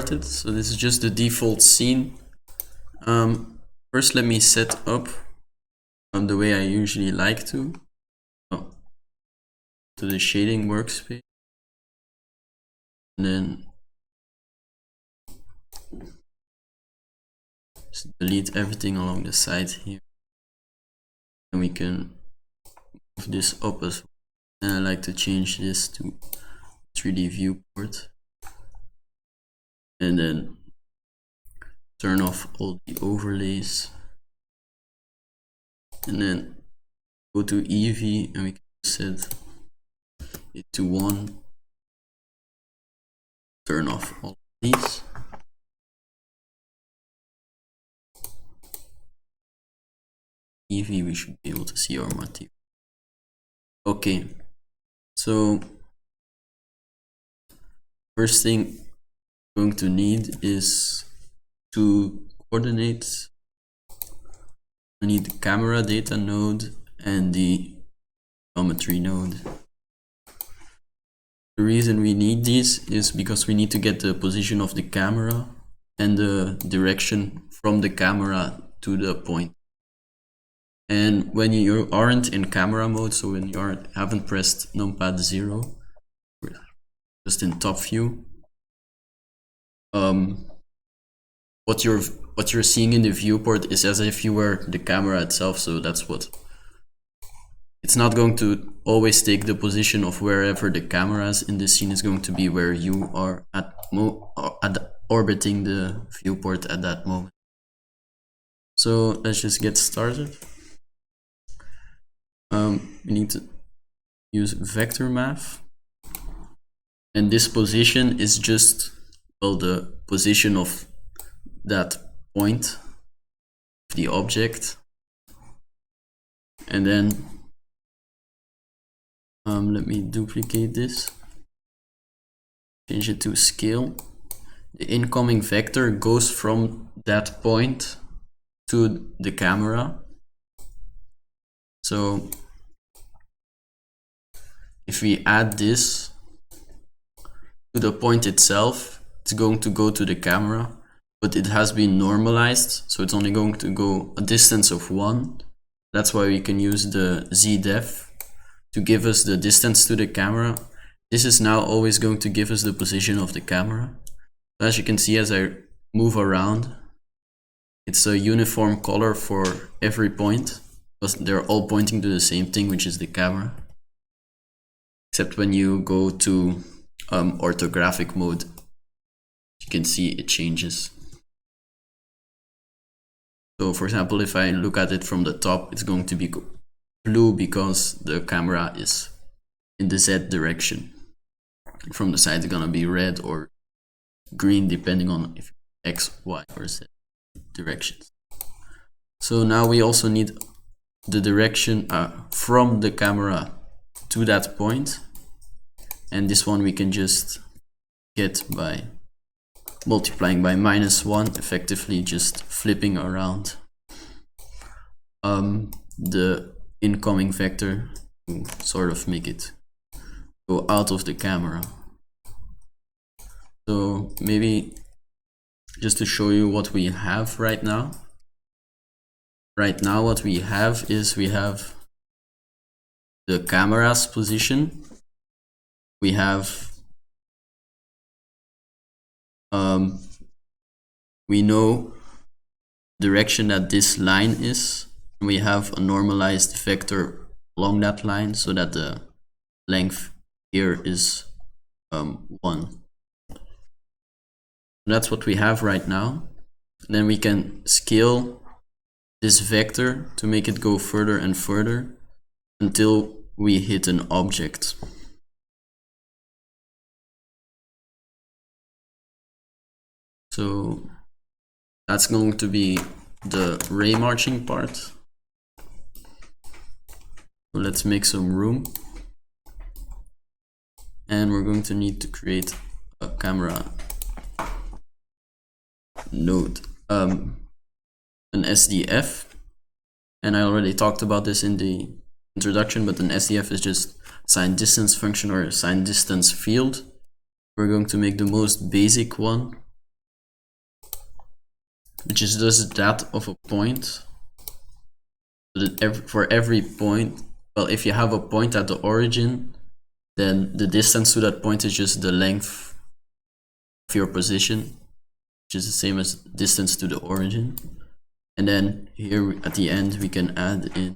started. So this is just the default scene. First, let me set up the way I usually like to. To the shading workspace, and then just delete everything along the side here, and we can move this up as well. And I like to change this to 3D viewport, and then turn off all the overlays, and then go to Eevee, and we can set it to 1. Turn off all of these. Eevee, we should be able to see our material. Okay, so first thing we're going to need is 2 coordinates. I need the camera data node and the geometry node. The reason we need these is because we need to get the position of the camera and the direction from the camera to the point. And when you aren't in camera mode, so when you haven't pressed numpad 0, just in top view, what you're seeing in the viewport is as if you were the camera itself. So that's what it's not going to always take the position of wherever the camera is in the scene. Is going to be where you are at orbiting the viewport at that moment. So let's just get started. We need to use vector math, and this position is just, well, the position of that point, the object, and then let me duplicate this, change it to scale. The incoming vector goes from that point to the camera. So if we add this to the point itself, it's going to go to the camera, but it has been normalized, so it's only going to go a distance of 1. That's why we can use the sceneSDF to give us the distance to the camera. This is now always going to give us the position of the camera. As you can see, as I move around, it's a uniform color for every point, because they're all pointing to the same thing, which is the camera. Except when you go to orthographic mode, you can see it changes. So for example, if I look at it from the top, it's going to be blue because the camera is in the Z direction. From the side, it's gonna be red or green, depending on if X, Y, or Z directions. So now we also need the direction from the camera to that point, and this one we can just get by multiplying by -1, effectively just flipping around the incoming vector to sort of make it go out of the camera. So maybe just to show you what we have right now. Right now what we have is we have the camera's position. We have we know direction that this line is. We have a normalized vector along that line so that the length here is 1. That's what we have right now. Then we can scale this vector to make it go further and further until we hit an object. So that's going to be the Raymarching part. So let's make some room. And we're going to need to create a camera node, an SDF. And I already talked about this in the introduction, but an SDF is just sign distance function or a sign distance field. We're going to make the most basic one, which is just that of a point. So that for every point, well, if you have a point at the origin, then the distance to that point is just the length of your position, which is the same as distance to the origin. And then here at the end we can add in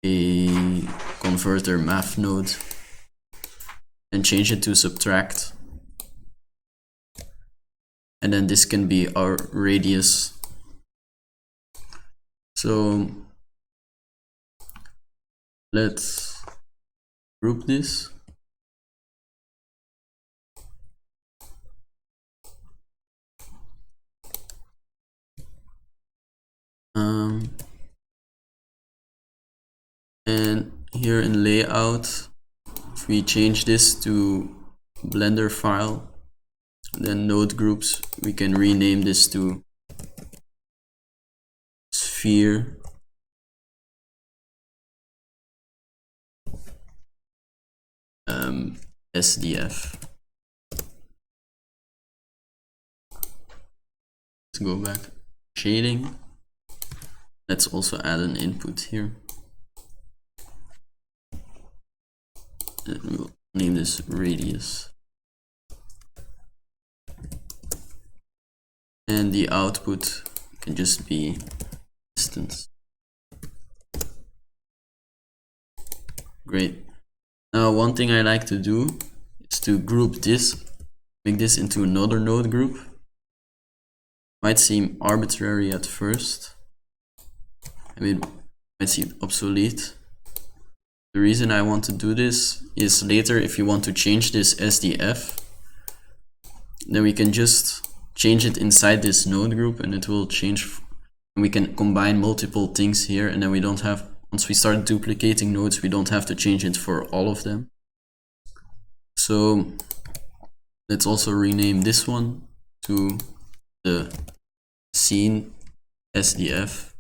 a converter math node and change it to subtract. And then this can be our radius. So let's group this. And here in layout, if we change this to Blender file, then node groups, we can rename this to sphere SDF. Let's go back. Shading. Let's also add an input here. And we'll name this radius. And the output can just be distance. Great. Now one thing I like to do is to group this, make this into another node group. Might seem arbitrary at first. I mean, might seem obsolete. The reason I want to do this is later if you want to change this SDF, then we can just change it inside this node group and it will change. And we can combine multiple things here, and then we don't have, once we start duplicating nodes, we don't have to change it for all of them. So let's also rename this one to the sceneSDF.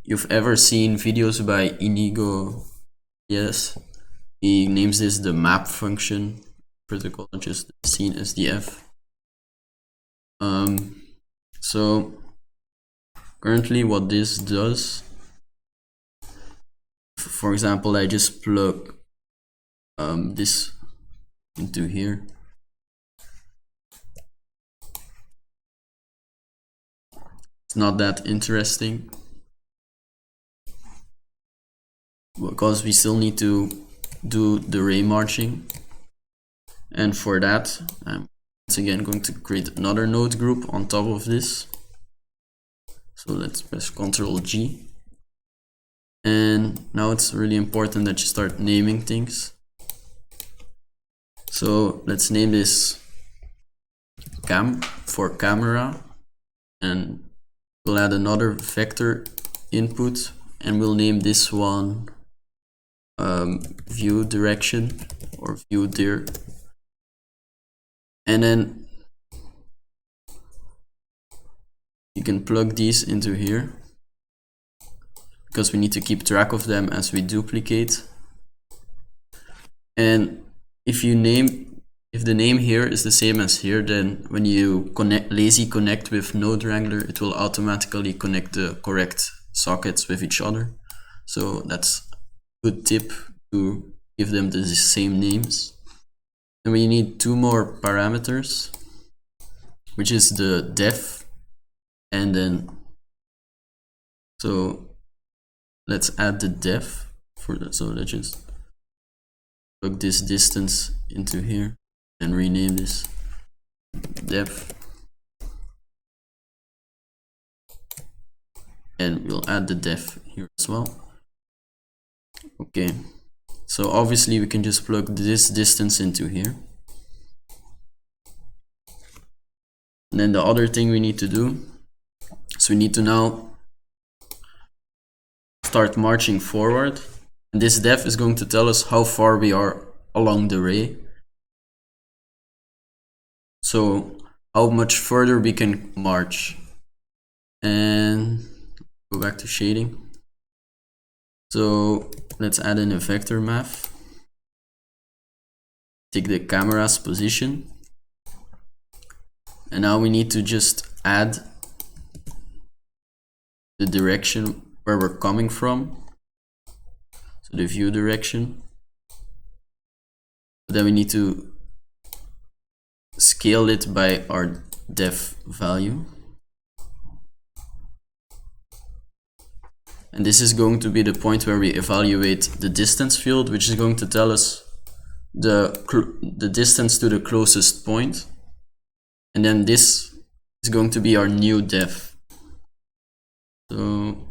You've ever seen videos by Inigo? Yes, he names this the map function protocol, just sceneSDF. So currently what this does, for example, I just plug this into here. It's not that interesting, because we still need to do the Raymarching, and for that I'm once again going to create another node group on top of this. So let's press Ctrl G, and now it's really important that you start naming things. So let's name this cam for camera, and we'll add another vector input, and we'll name this one view direction or view dir. And then you can plug these into here, because we need to keep track of them as we duplicate. And if the name here is the same as here, then when you lazy connect with Node Wrangler, it will automatically connect the correct sockets with each other. So that's a good tip, to give them the same names. And we need two more parameters, which is the def, and then so let's add the def for that. So let's just plug this distance into here and rename this def, and we'll add the def here as well. Okay, so obviously we can just plug this distance into here. And then the other thing we need to do, so we need to now start marching forward, and this def is going to tell us how far we are along the ray, so how much further we can march. And go back to shading. So let's add in a vector math. Take the camera's position, And now we need to just add the direction where we're coming from. So the view direction. But then we need to scale it by our depth value. And this is going to be the point where we evaluate the distance field, which is going to tell us the distance to the closest point. And then this is going to be our new depth. So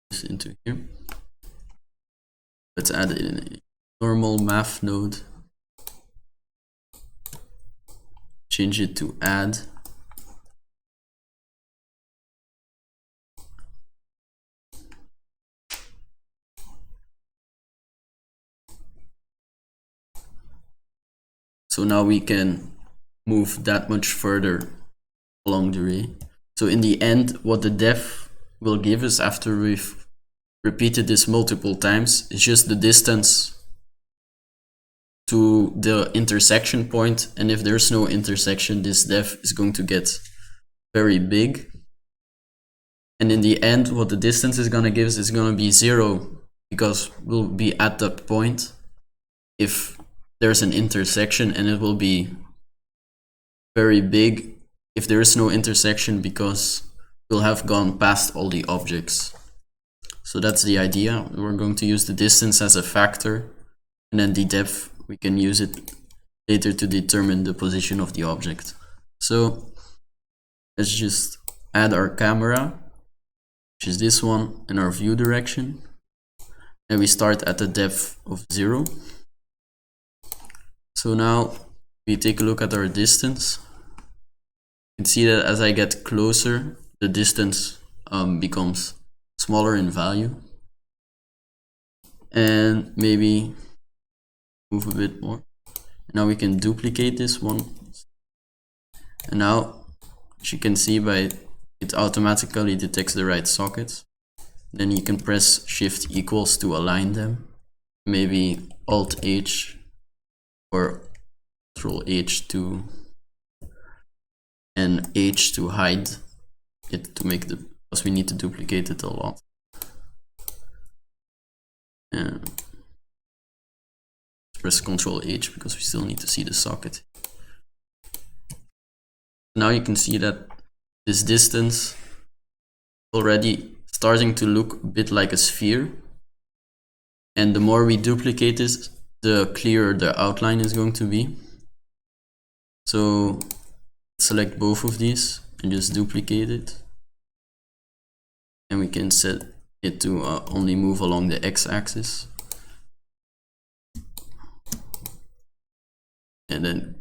this into here. Let's add it in a normal math node. Change it to add. So now we can move that much further along the ray. So in the end, what the depth will give us after we've repeated this multiple times is just the distance to the intersection point. And if there's no intersection, this depth is going to get very big. And in the end, what the distance is going to give us is going to be 0, because we'll be at that point if there's an intersection, and it will be very big if there is no intersection, because we'll have gone past all the objects. So that's the idea. We're going to use the distance as a factor, and then the depth, we can use it later to determine the position of the object. So let's just add our camera, which is this one, and our view direction. And we start at the depth of 0. So now we take a look at our distance. You can see that as I get closer, the distance becomes smaller in value. And maybe move a bit more. Now we can duplicate this one. And now, as you can see, it automatically detects the right sockets. Then you can press Shift equals to align them. Maybe Alt H or Control H to and H to hide it, to make the, because we need to duplicate it a lot. And press Control H because we still need to see the socket. Now you can see that this distance already starting to look a bit like a sphere. And the more we duplicate this, the clearer the outline is going to be. So select both of these and just duplicate it. And we can set it to only move along the x-axis. And then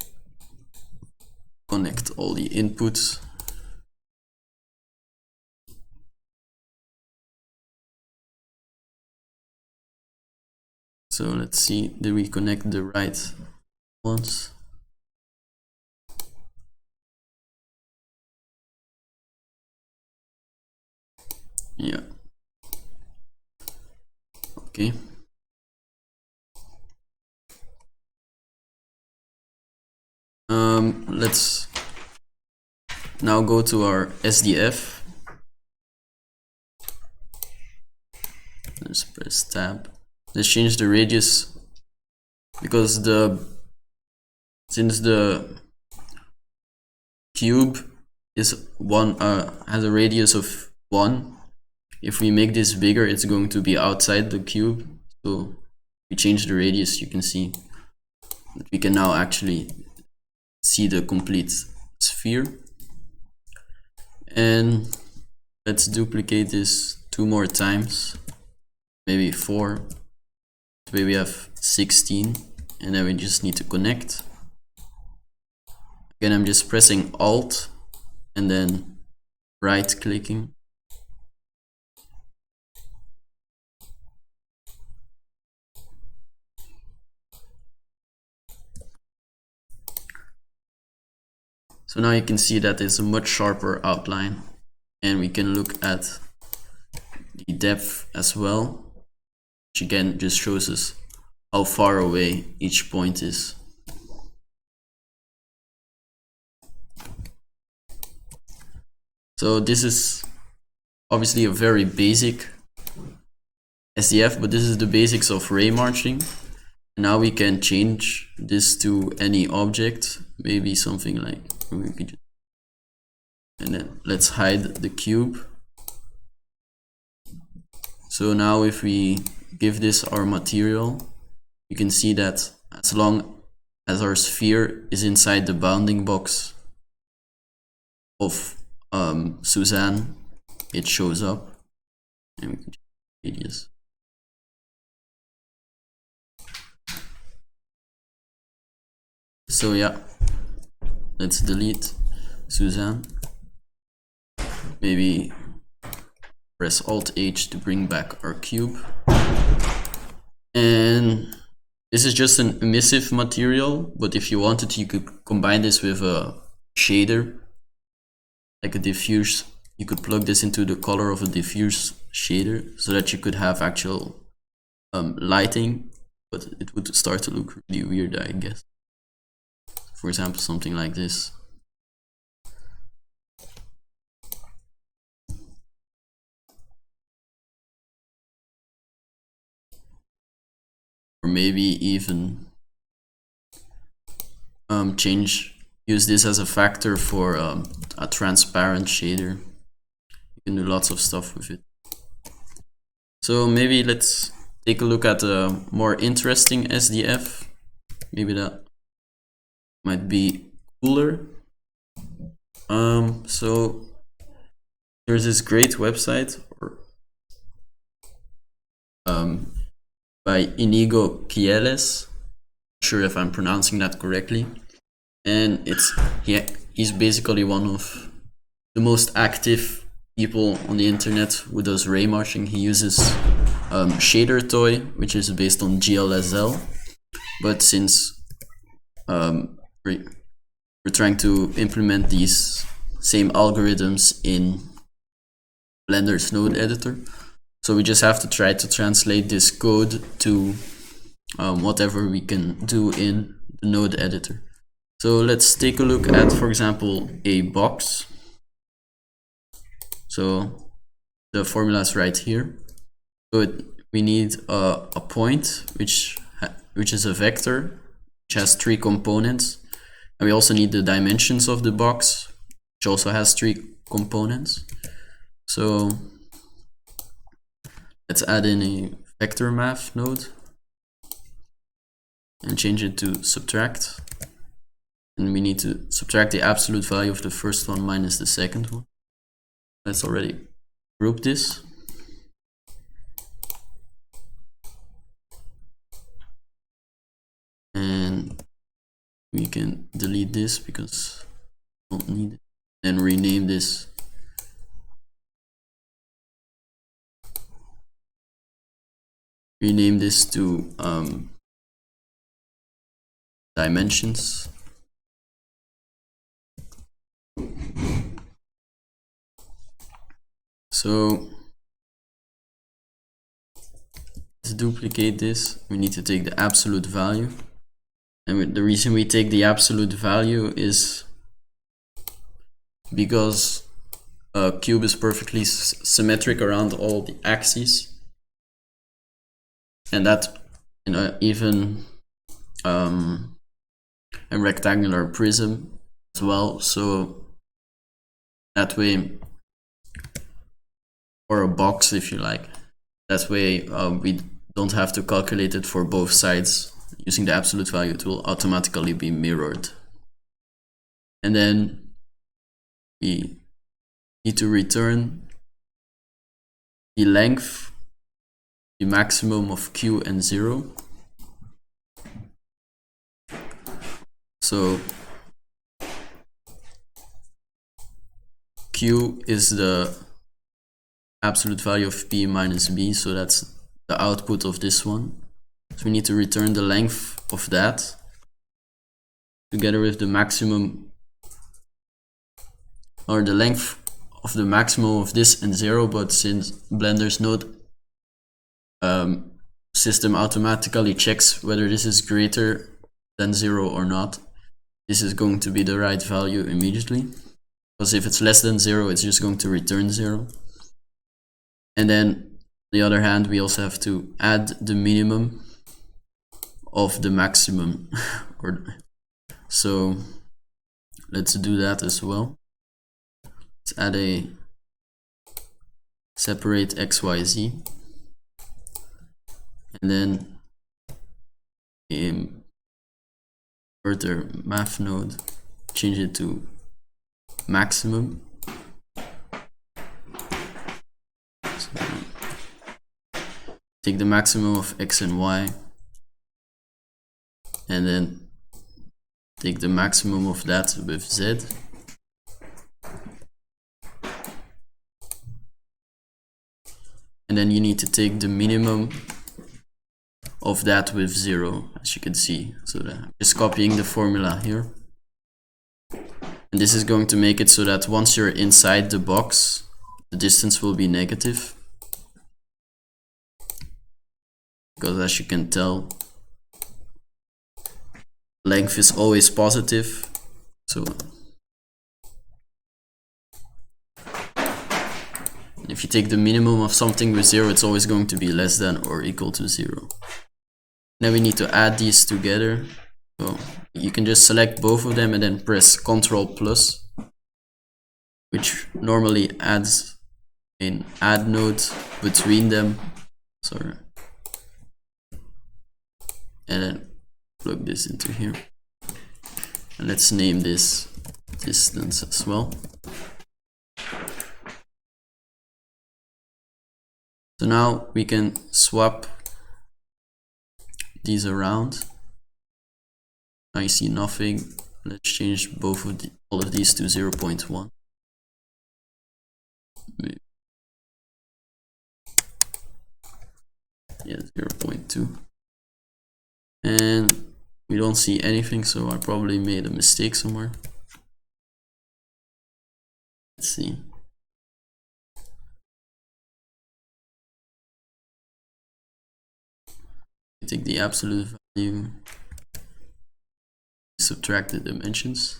connect all the inputs. So let's see, did we connect the right ones? Yeah. Okay. Let's now go to our SDF. Let's press tab. Let's change the radius, because since the cube is has a radius of 1, if we make this bigger, it's going to be outside the cube. So we change the radius, you can see that we can now actually see the complete sphere. And let's duplicate this 2 more times, maybe 4. This way we have 16, and then we just need to connect. Again, I'm just pressing Alt and then right clicking. So now you can see that it's a much sharper outline, and we can look at the depth as well, which again just shows us how far away each point is. So this is obviously a very basic SDF, but this is the basics of Raymarching. Now we can change this to any object, maybe something like, and then let's hide the cube. So now if we give this our material, you can see that as long as our sphere is inside the bounding box of Suzanne, it shows up. And we can change the radius. So yeah, let's delete Suzanne. Maybe press Alt-H to bring back our cube. And this is just an emissive material, but if you wanted, you could combine this with a shader, like a diffuse. You could plug this into the color of a diffuse shader so that you could have actual lighting, but it would start to look really weird, I guess. For example, something like this. Or maybe even use this as a factor for a transparent shader. You can do lots of stuff with it. So maybe let's take a look at a more interesting SDF. Maybe that might be cooler. So there's this great website by Inigo Quieles. Not sure if I'm pronouncing that correctly. And he's basically one of the most active people on the internet who does Raymarching. He uses Shader Toy, which is based on GLSL. But since we're trying to implement these same algorithms in Blender's node editor, so we just have to try to translate this code to whatever we can do in the node editor. So let's take a look at, for example, a box. So the formula is right here. So we need a point which is a vector which has 3 components, and we also need the dimensions of the box, which also has 3 components. So let's add in a vector math node and change it to subtract. And we need to subtract the absolute value of the first one minus the second one. Let's already group this. And we can delete this because we don't need it. And rename this. Rename this to dimensions. So let's duplicate this. We need to take the absolute value. And the reason we take the absolute value is because a cube is perfectly symmetric around all the axes. And that even a rectangular prism as well. So that way, or a box if you like, that way we don't have to calculate it for both sides. Using the absolute value, it will automatically be mirrored. And then we need to return the length, the maximum of Q and 0. So Q is the absolute value of P minus B, so that's the output of this one. So we need to return the length of that together with the maximum, or the length of the maximum of this and 0, but since Blender's node system automatically checks whether this is greater than 0 or not, this is going to be the right value immediately. because if it's less than 0, it's just going to return 0. And then on the other hand, we also have to add the minimum of the maximum. So let's do that as well. Let's add a separate XYZ, and then further math node, change it to maximum. So take the maximum of X and Y, and then take the maximum of that with Z. And then you need to take the minimum of that with 0, as you can see. So I'm just copying the formula here. And this is going to make it so that once you're inside the box, the distance will be negative. Because as you can tell, length is always positive. So if you take the minimum of something with 0, it's always going to be less than or equal to 0. Then we need to add these together. So you can just select both of them and then press Ctrl+, which normally adds an add node between them. Sorry. And then plug this into here. And let's name this distance as well. So now we can swap these around. Now you see nothing. Let's change both of all of these to 0.1. Yeah, 0.2. And we don't see anything, so I probably made a mistake somewhere. Let's see. Take the absolute value, subtract the dimensions.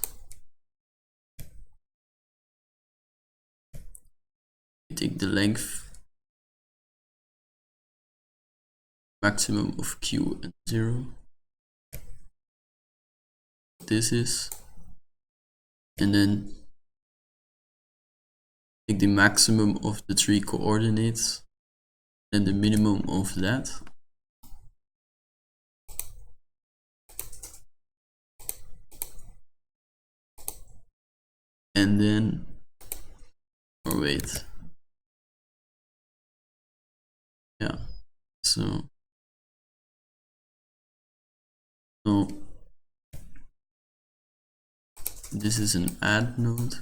Take the length, maximum of Q and 0. This is, and then take the maximum of the 3 coordinates and the minimum of that. And then, or wait, yeah, so this is an add node.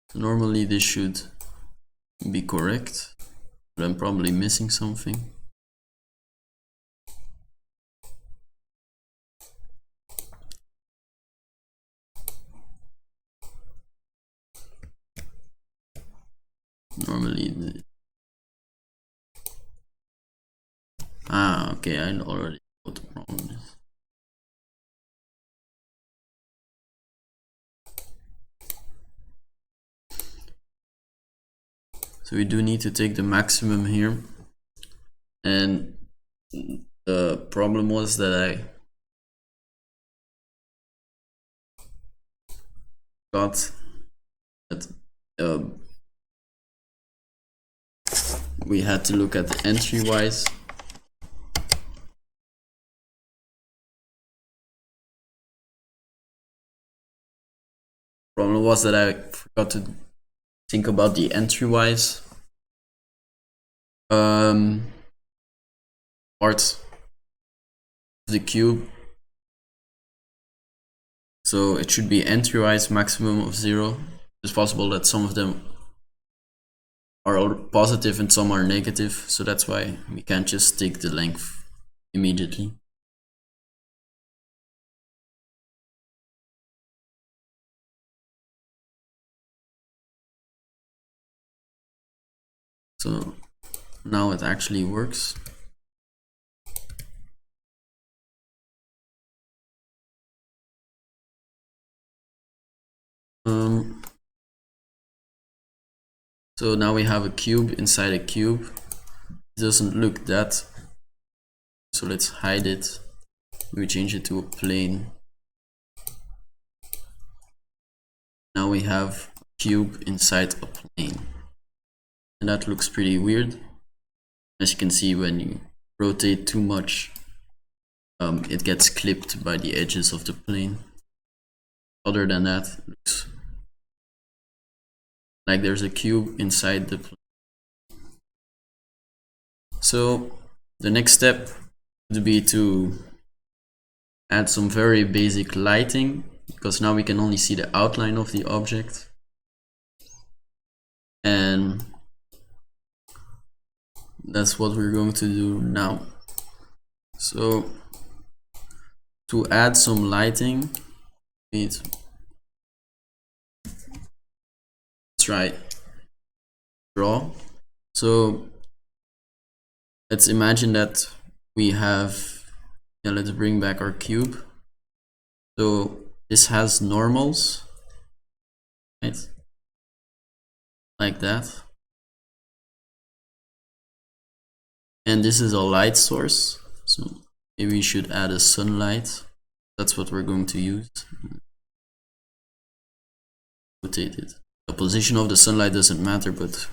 So normally this should be correct, but I'm probably missing something. Normally okay, I already know what the problem is. So we do need to take the maximum here, and the problem was that I got that we had to look at the entry wise. Problem was that I forgot to think about the entry wise part of the cube. So it should be entry wise maximum of 0. It's possible that some of them are positive and some are negative, so that's why we can't just take the length immediately. So now it actually works. So now we have a cube inside a cube. It doesn't look that, so let's hide it. We change it to a plane. Now we have a cube inside a plane, and that looks pretty weird. As you can see, when you rotate too much, it gets clipped by the edges of the plane. Other than that, it looks like there's a cube inside the plane. So the next step would be to add some very basic lighting, because now we can only see the outline of the object. And that's what we're going to do now. So to add some lighting, we need to try draw. So let's imagine that we have, let's bring back our cube. So this has normals, right? Like that. And this is a light source. So maybe we should add a sunlight. That's what we're going to use. Rotate it. The position of the sunlight doesn't matter, but it's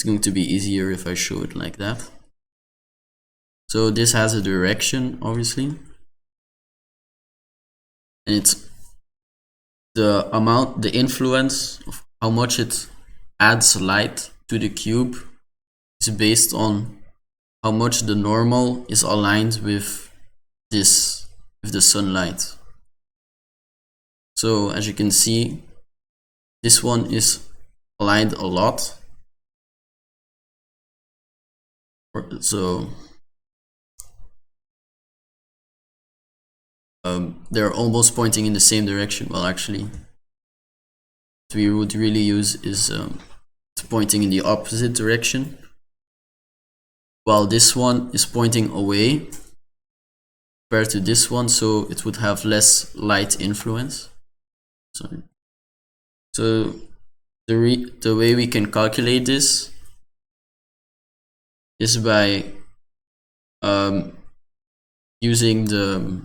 going to be easier if I show it like that. So this has a direction, obviously, and it's the influence of how much it adds light to the cube is based on how much the normal is aligned with the sunlight. So as you can see, this one is aligned a lot. So they're almost pointing in the same direction. Well, actually, what we would really use is pointing in the opposite direction, while this one is pointing away compared to this one, so it would have less light influence. Sorry. So the way we can calculate this is by using the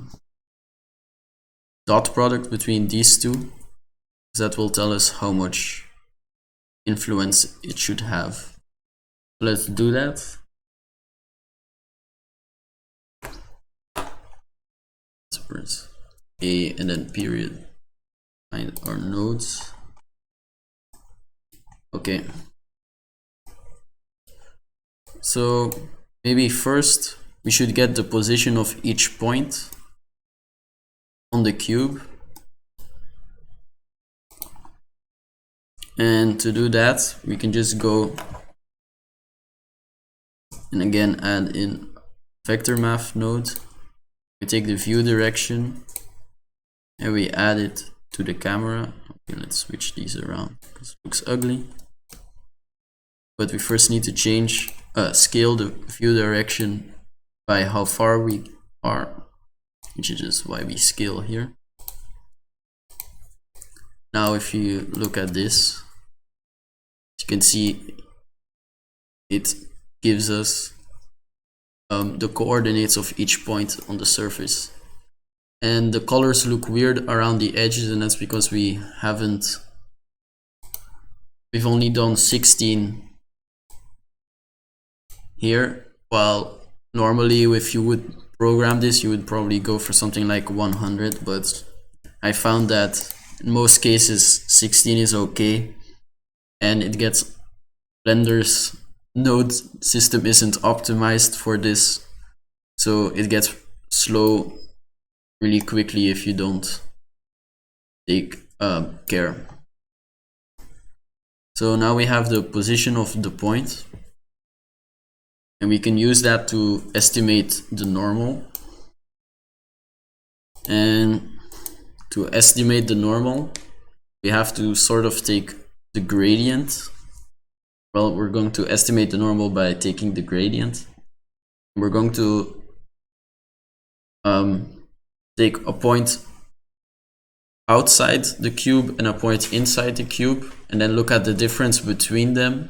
dot product between these two, because that will tell us how much influence it should have. Let's do that. First a and then period, find our nodes. Okay, so maybe first we should get the position of each point on the cube, and to do that we can just go and again add in vector math node. We take the view direction and we add it to the camera. Okay, let's switch these around because it looks ugly. But we first need to change, scale the view direction by how far we are, which is just why we scale here. Now if you look at this, you can see it gives us the coordinates of each point on the surface, and the colors look weird around the edges, and that's because we've only done 16 here, while normally if you would program this you would probably go for something like 100, but I found that in most cases 16 is okay, and it gets Blender's node system isn't optimized for this, so it gets slow really quickly if you don't take care. So now we have the position of the point, and we can use that to estimate the normal. And to estimate the normal, we have to sort of take the gradient. Well, we're going to estimate the normal by taking the gradient. We're going to take a point outside the cube and a point inside the cube, and then look at the difference between them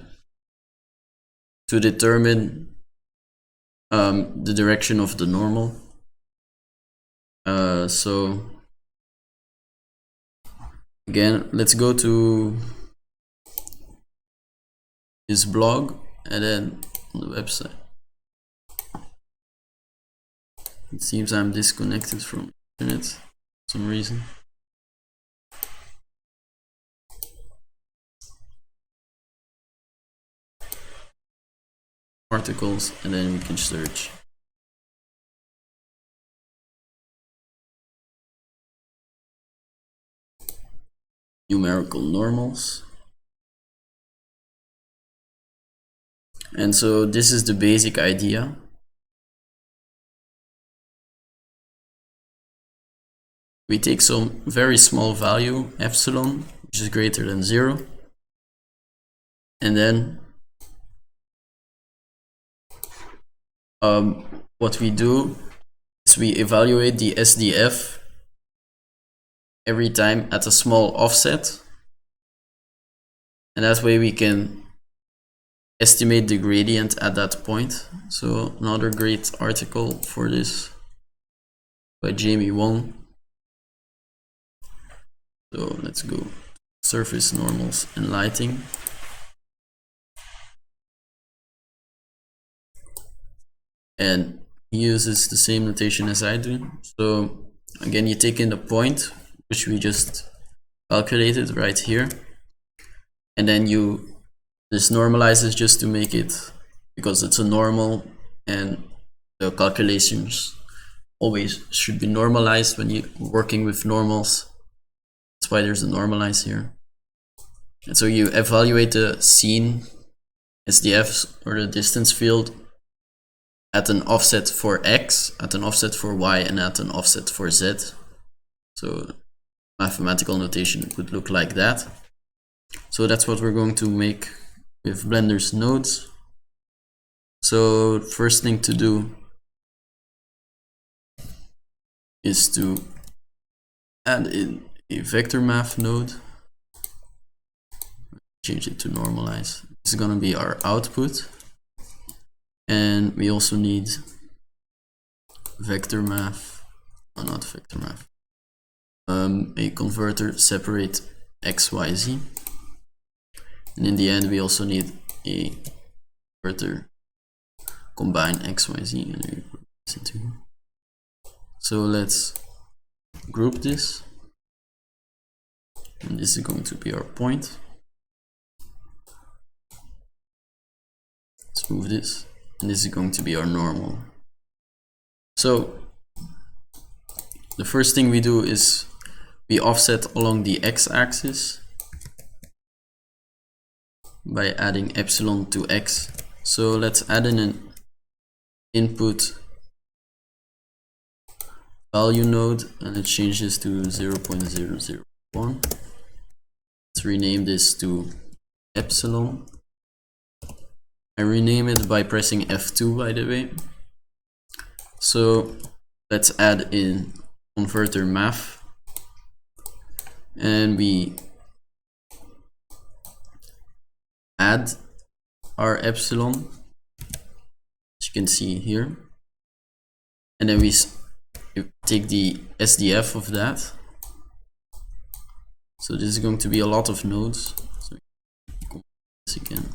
to determine the direction of the normal. So again, let's go to his blog and then on the website. It seems I'm disconnected from internet for some reason. Articles, and then we can search. Numerical normals. And so this is the basic idea. We take some very small value, epsilon, which is greater than 0. And then what we do is we evaluate the SDF every time at a small offset. And that way we can estimate the gradient at that point. So another great article for this by Jamie Wong. So let's go surface normals and lighting. And he uses the same notation as I do. So again, you take in the point, which we just calculated right here. And then this normalizes just to make it, because it's a normal and the calculations always should be normalized when you're working with normals. That's why there's a normalize here. And so you evaluate the scene SDF or the distance field at an offset for X, at an offset for Y, and at an offset for Z. So mathematical notation would look like that. So that's what we're going to make with Blender's nodes. So first thing to do is to add in a vector math node. Change it to normalize. This is going to be our output. And we also need vector math, oh, not vector math, a converter separate X, Y, Z. And in the end, we also need a converter combine X, Y, Z. And we put this into here. So let's group this. And this is going to be our point. Let's move this. And this is going to be our normal. So the first thing we do is we offset along the x-axis by adding epsilon to x. So let's add in an input value node, and let's change this to 0.001. Let's rename this to epsilon. I rename it by pressing F2, by the way. So let's add in converter math, and we add our epsilon, as you can see here, and then we take the SDF of that. So this is going to be a lot of nodes. So this again.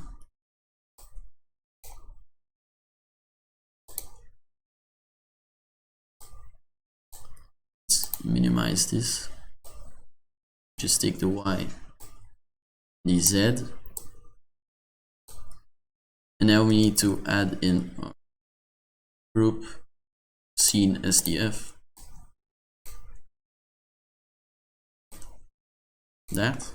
Minimize this, just take the Y, the Z, and now we need to add in our group sceneSDF. That.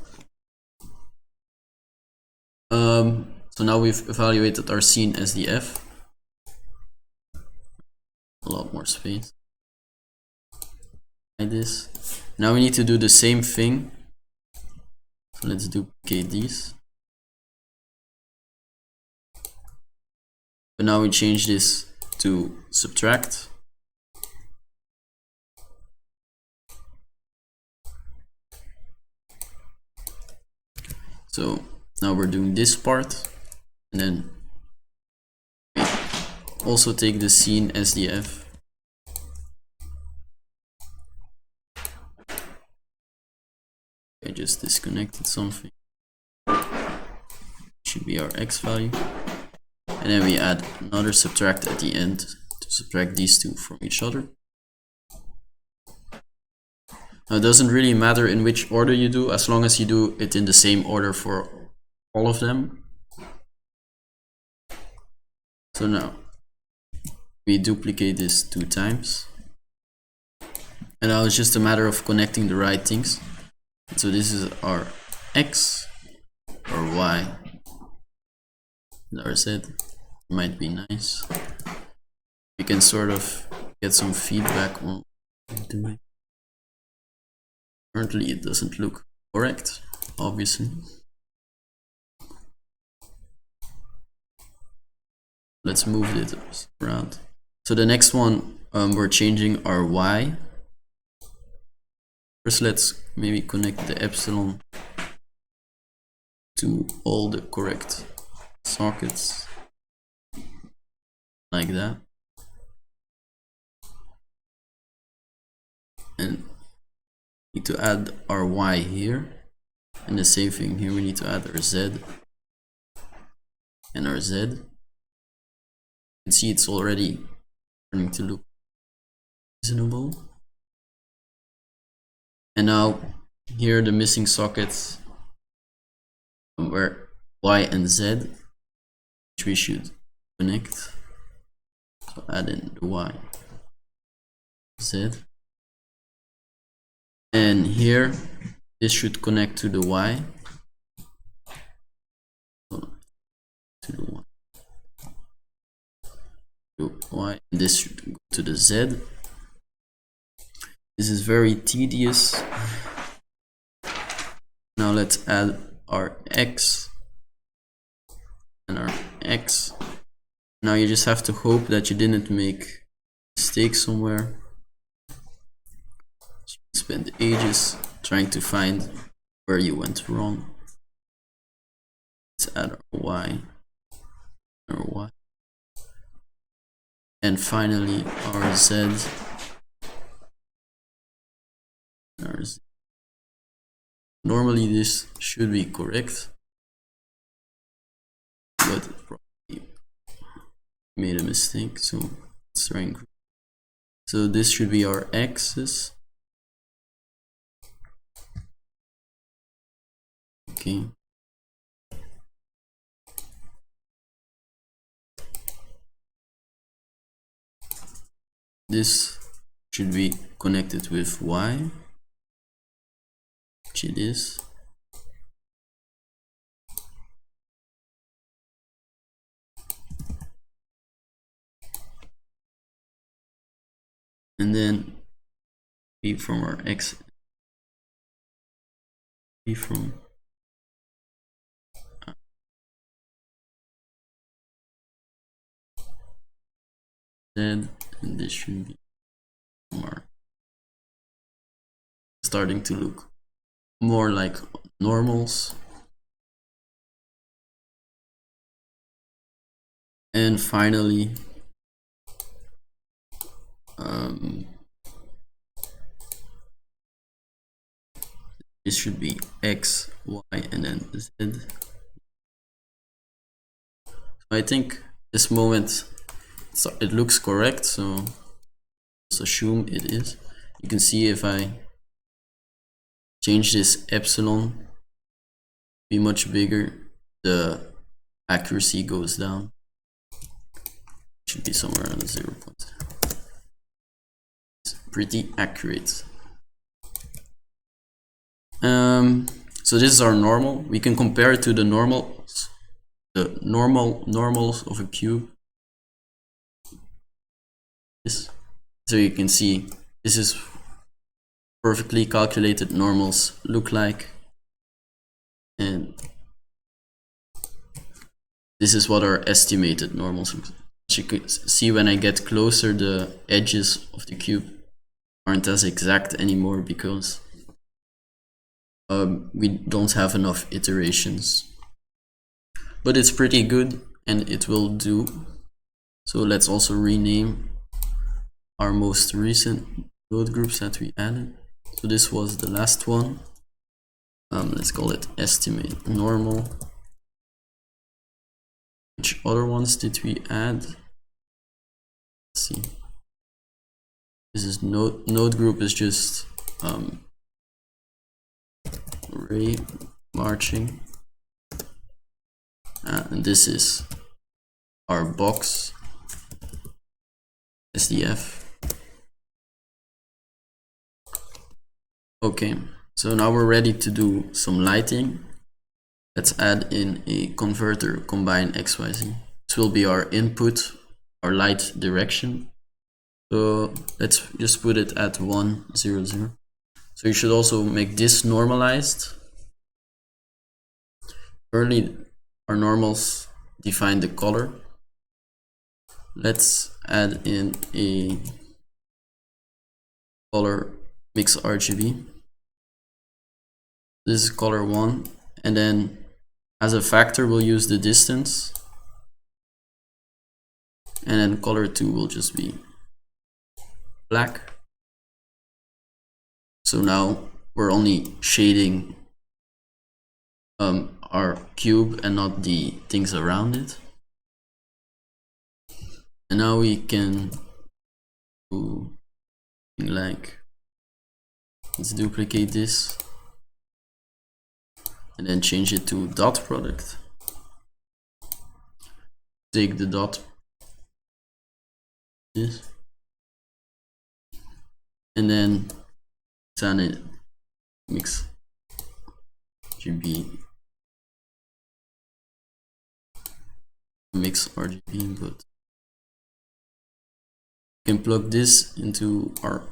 So now we've evaluated our sceneSDF. A lot more space. Like this. Now we need to do the same thing. So let's duplicate these. But now we change this to subtract. So now we're doing this part, and then we also take the sceneSDF. I just disconnected something. Should be our X value. And then we add another subtract at the end to subtract these two from each other. Now it doesn't really matter in which order you do, as long as you do it in the same order for all of them. So now we duplicate this 2 times. And now it's just a matter of connecting the right things. So this is our X or Y. And our Z might be nice. We can sort of get some feedback on what I'm doing. Currently it doesn't look correct, obviously. Let's move it around. So the next one, we're changing our Y. First, let's maybe connect the epsilon to all the correct sockets, like that. And we need to add our Y here. And the same thing here, we need to add our Z and our Z. You can see it's already starting to look reasonable. And now here are the missing sockets where Y and Z, which we should connect. So add in the Y, Z. And here, this should connect to the Y. To the Y. To Y. And this should go to the Z. This is very tedious. Now let's add our X and our X. Now you just have to hope that you didn't make a mistake somewhere. You spend ages trying to find where you went wrong. Let's add our Y, our Y. And finally our Z. Normally this should be correct, but probably made a mistake, so let's try and. So this should be our axis. Okay. This should be connected with Y. It is. And then B from our X, B from Z, and this should be more starting to look more like normals. And finally, this should be X, Y, and then Z. So I think this moment it looks correct, so let's assume it is. You can see if I change this epsilon be much bigger, the accuracy goes down. It should be somewhere around 0. It's pretty accurate. So this is our normal. We can compare it to the normals, normals of a cube. So you can see this is perfectly calculated normals look like, and this is what our estimated normals look like. As you can see, when I get closer, the edges of the cube aren't as exact anymore because we don't have enough iterations, but it's pretty good and it will do. So let's also rename our most recent node groups that we added. So this was the last one. Let's call it estimate normal. Which other ones did we add? Let's see. This is node group is just Raymarching, and this is our box SDF. Okay, so now we're ready to do some lighting. Let's add in a converter combine XYZ. This will be our input, our light direction. So let's just put it at 1, 0, 0. So you should also make this normalized. Currently, our normals define the color. Let's add in a color mix RGB. This is color 1, and then as a factor we'll use the distance, and then color 2 will just be black. So now we're only shading our cube and not the things around it. And now we can do like, let's duplicate this and then change it to dot product. Take the dot, this, and then turn it mix RGB, mix RGB input. You can plug this into our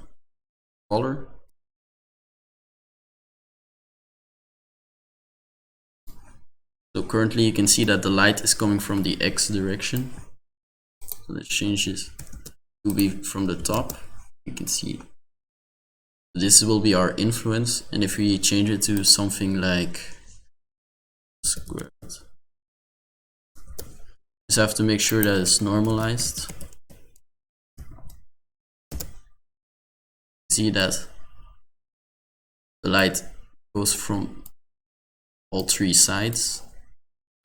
color. So currently you can see that the light is coming from the X direction. So let's change this to be from the top. You can see this will be our influence, and if we change it to something like squared, just have to make sure that it's normalized. See that the light goes from all 3 sides,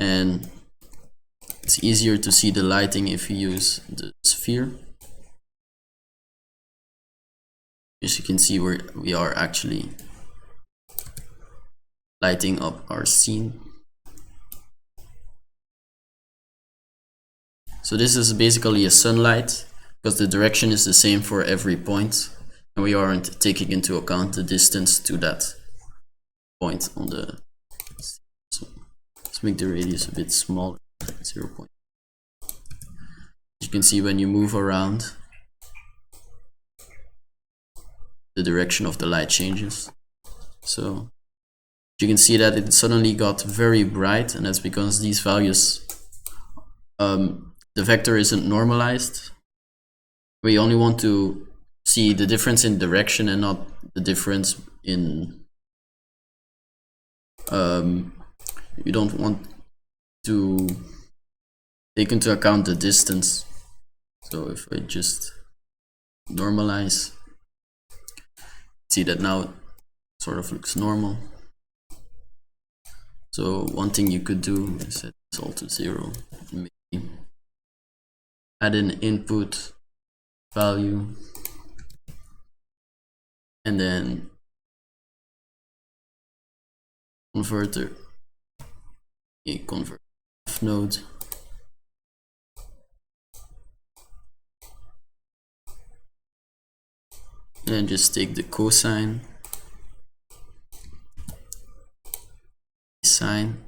and it's easier to see the lighting if you use the sphere. As you can see, we are actually lighting up our scene. So this is basically a sunlight because the direction is the same for every point, and we aren't taking into account the distance to that point on the. So let's make the radius a bit smaller, 0 point. You can see when you move around, the direction of the light changes. So you can see that it suddenly got very bright, and that's because these values, the vector isn't normalized. We only want to see the difference in direction and not the difference in you don't want to take into account the distance. So if I just normalize, see that now it sort of looks normal. So one thing you could do is set this all to 0, maybe add an input value, and then converter, a convert node, and then just take the cosine, sine.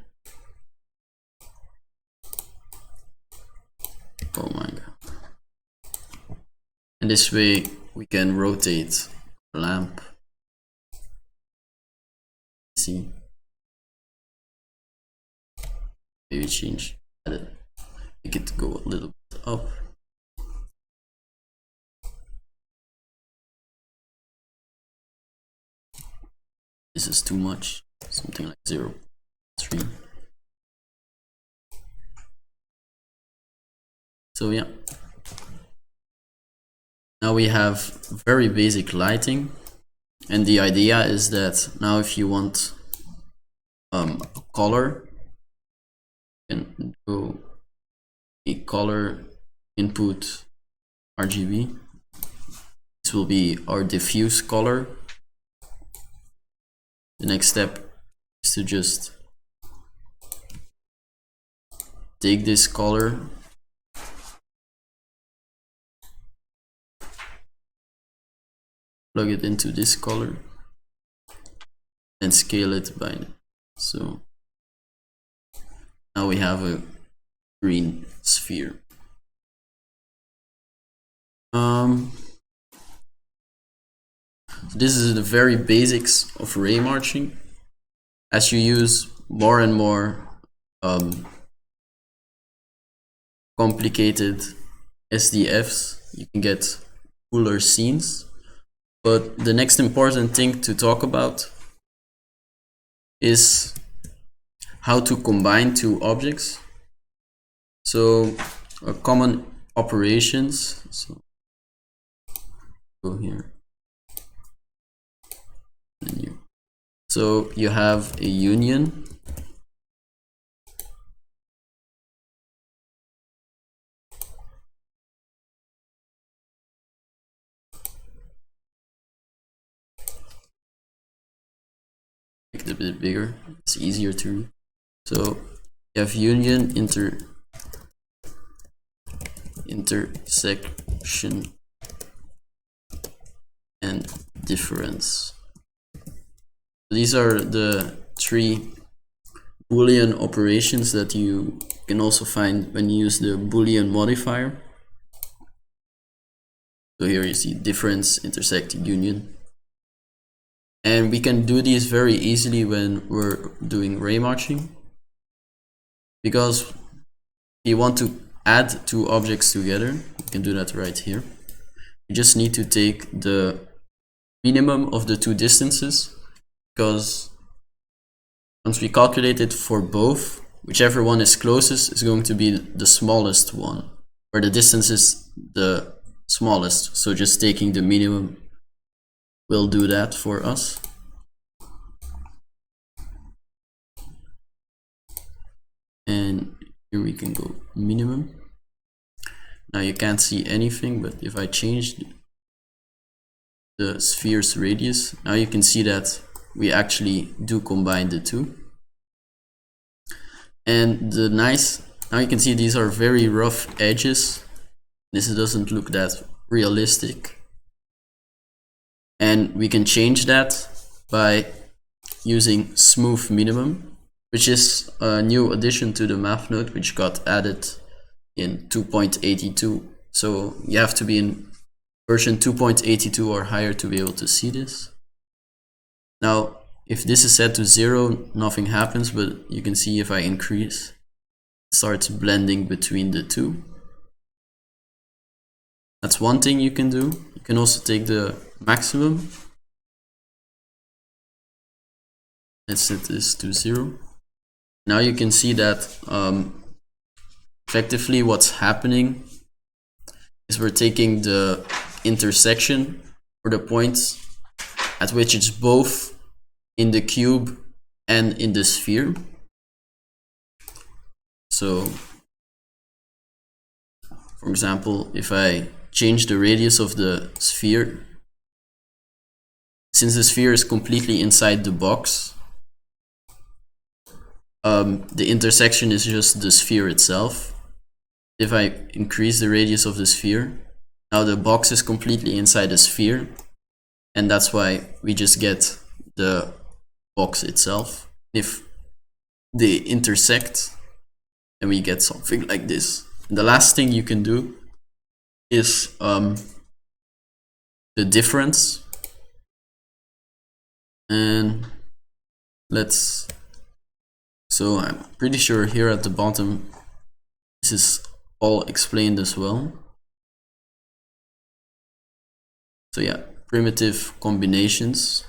Oh my god. And this way we can rotate the lamp. See, maybe change, make it go a little bit up. This is too much. something like 0, 3. So yeah, now we have very basic lighting, and the idea is that now if you want a color, you can go a color input RGB. This will be our diffuse color. The next step is to just take this color, plug it into this color, and scale it by. So now we have a green sphere. This is the very basics of Raymarching. As you use more and more complicated SDFs, you can get cooler scenes. But the next important thing to talk about is how to combine two objects. So common operations. So go here. Menu. So you have a union. Make it a bit bigger, it's easier to read. So you have union, intersection, and difference. These are the 3 Boolean operations that you can also find when you use the Boolean modifier. So here you see difference, intersect, union. And we can do these very easily when we're doing Raymarching, because if you want to add 2 objects together, you can do that right here. You just need to take the minimum of the 2 distances, because once we calculate it for both, whichever one is closest is going to be the smallest one, where the distance is the smallest. So just taking the minimum will do that for us. And here we can go minimum. Now you can't see anything, but if I change the sphere's radius, now you can see that we actually do combine the 2. And now you can see these are very rough edges. This doesn't look that realistic. And we can change that by using smooth minimum, which is a new addition to the map node, which got added in 2.82. So you have to be in version 2.82 or higher to be able to see this. Now, if this is set to 0, nothing happens, but you can see if I increase, it starts blending between the 2. That's one thing you can do. You can also take the maximum. Let's set this to 0. Now you can see that effectively what's happening is we're taking the intersection, or the points at which it's both in the cube and in the sphere. So for example, if I change the radius of the sphere, since the sphere is completely inside the box, the intersection is just the sphere itself. If I increase the radius of the sphere, now the box is completely inside the sphere, and that's why we just get the box itself. If they intersect, then we get something like this. And the last thing you can do is the difference. And so I'm pretty sure here at the bottom this is all explained as well. So yeah, primitive combinations.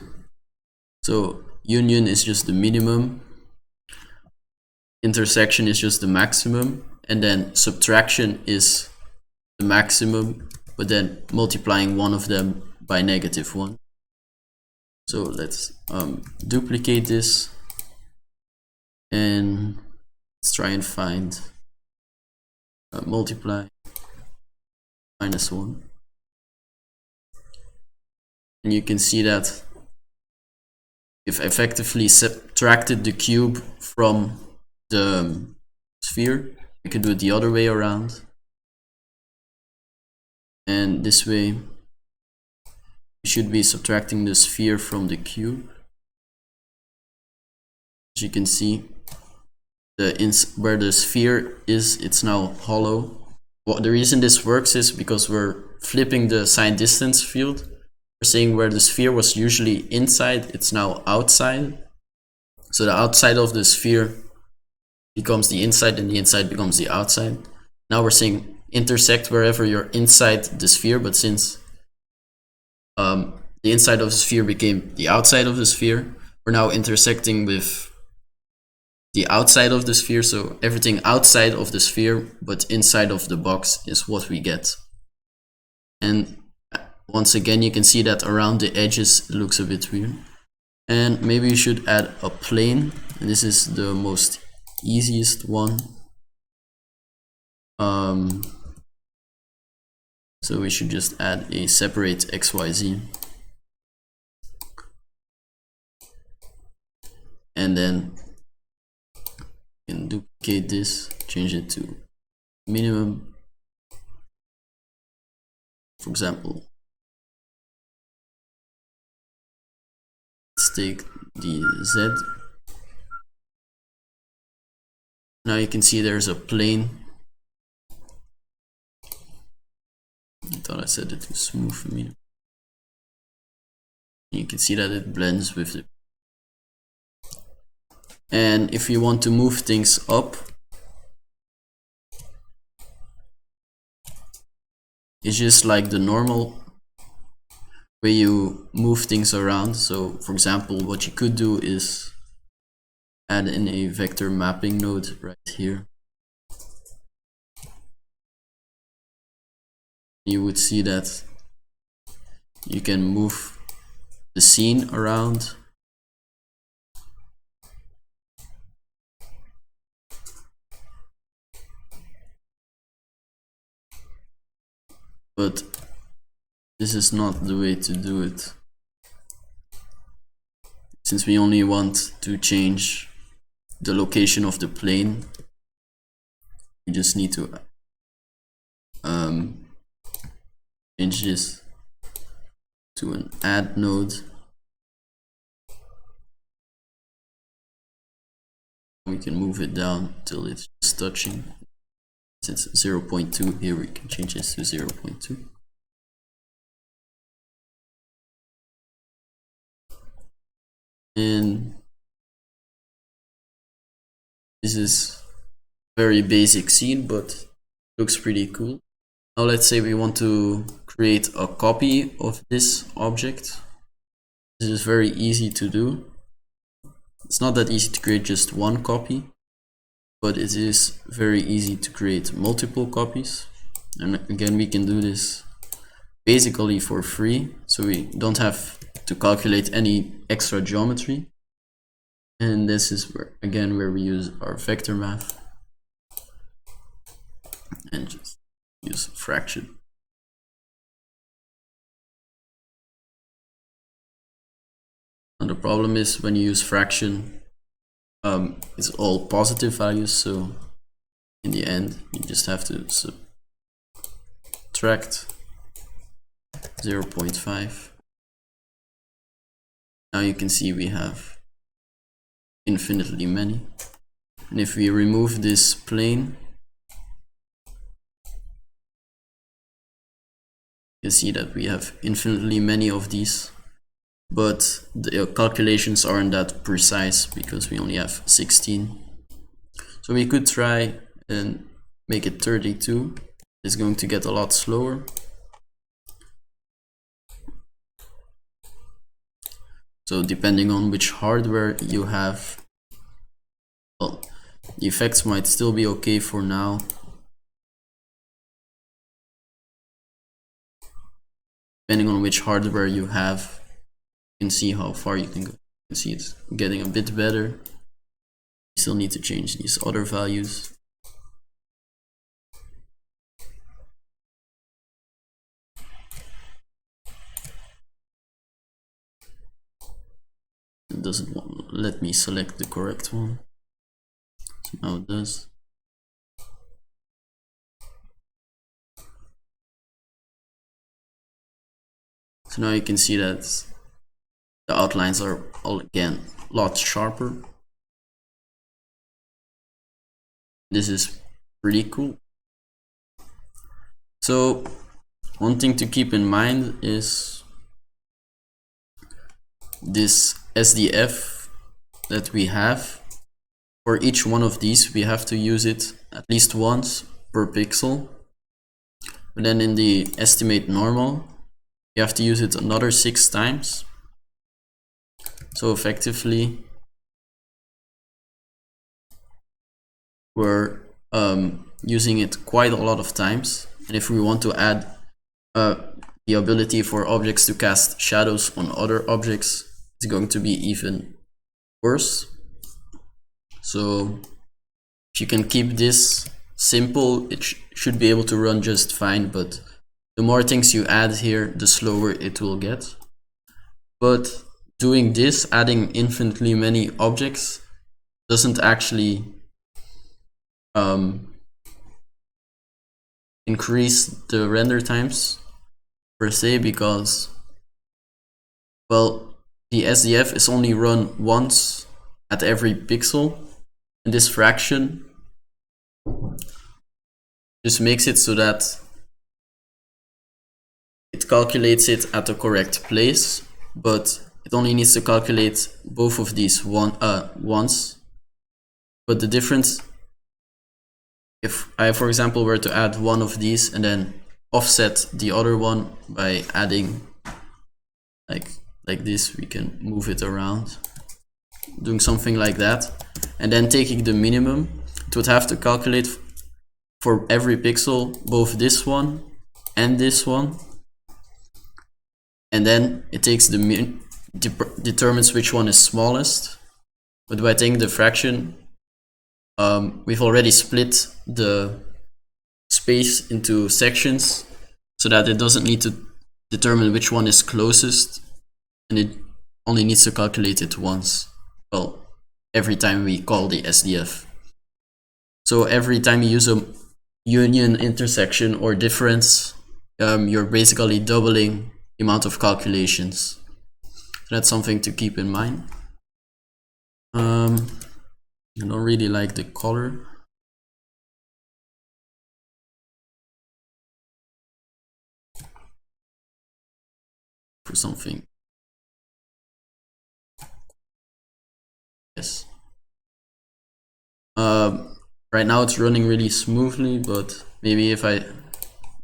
So union is just the minimum, intersection is just the maximum, and then subtraction is the maximum, but then multiplying one of them by -1. So let's duplicate this, and let's try and find multiply -1. And you can see that if effectively subtracted the cube from the sphere, we could do it the other way around. And this way, we should be subtracting the sphere from the cube. As you can see, where the sphere is, it's now hollow. Well, the reason this works is because we're flipping the sign distance field. We're saying where the sphere was usually inside, it's now outside. So the outside of the sphere becomes the inside, and the inside becomes the outside. Now we're saying intersect wherever you're inside the sphere, but since the inside of the sphere became the outside of the sphere, we're now intersecting with the outside of the sphere, so everything outside of the sphere but inside of the box is what we get. And once again, you can see that around the edges it looks a bit weird. And maybe you should add a plane, and this is the most easiest one. So we should just add a separate XYZ, and then you can duplicate this, change it to minimum. For example, let's take the Z. Now you can see there's a plane. I thought I set it to smooth for me. You can see that it blends with it. And if you want to move things up, it's just like the normal way you move things around. So for example, what you could do is add in a vector mapping node right here. You would see that you can move the scene around. But this is not the way to do it. Since we only want to change the location of the plane, we just need to change this to an add node. We can move it down till it's just touching. Since 0.2, here we can change this to 0.2. And this is very basic scene, but looks pretty cool. Now let's say we want to create a copy of this object. This is very easy to do. It's not that easy to create just one copy, but it is very easy to create multiple copies. And again, we can do this basically for free, so we don't have to calculate any extra geometry. And this is where we use our vector math and just use fraction. And the problem is when you use fraction, it's all positive values, so in the end you just have to subtract 0.5. Now you can see we have infinitely many, and if we remove this plane, you see that we have infinitely many of these, but the calculations aren't that precise because we only have 16. So we could try and make it 32. It's going to get a lot slower. So depending on which hardware you have, well, the effects might still be okay for now. Depending on which hardware you have, you can see how far you can go. You can see it's getting a bit better. You still need to change these other values. It doesn't let me select the correct one. So now it does. So now you can see that the outlines are all again a lot sharper. This is pretty cool. So one thing to keep in mind is this SDF that we have. For each one of these, we have to use it at least once per pixel. But then in the estimate normal, you have to use it another 6 times. So effectively, we're using it quite a lot of times. And if we want to add the ability for objects to cast shadows on other objects, it's going to be even worse. So if you can keep this simple, it should be able to run just fine, but the more things you add here, the slower it will get. But doing this, adding infinitely many objects, doesn't actually increase the render times per se, because, well, the SDF is only run once at every pixel, and this fraction just makes it so that it calculates it at the correct place, but it only needs to calculate both of these once. But the difference, if I, for example, were to add one of these and then offset the other one by adding like this, we can move it around, doing something like that, and then taking the minimum, it would have to calculate for every pixel both this one and this one, and then it takes the determines which one is smallest. But by taking the fraction, we've already split the space into sections so that it doesn't need to determine which one is closest, and it only needs to calculate it once. Well, every time we call the SDF. So every time you use a union, intersection, or difference, you're basically doubling the amount of calculations. So that's something to keep in mind. I don't really like the color. For something. Yes. Right now it's running really smoothly, but maybe if I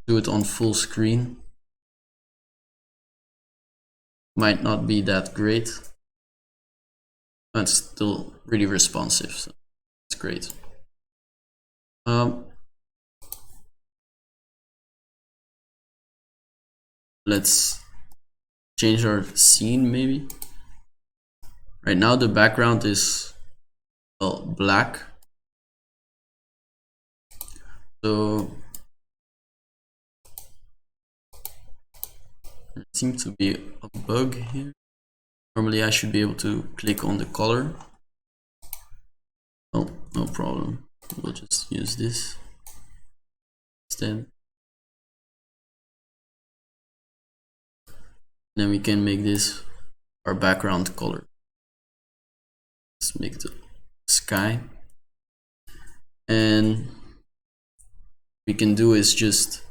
do it on full screen, might not be that great. But it's still really responsive, so it's great. Let's change our scene maybe. Right now the background is, well, black. So there seems to be a bug here. Normally I should be able to click on the color. Oh, no problem. We'll just use this instead. Then we can make this our background color. Let's make the sky. And we can do is just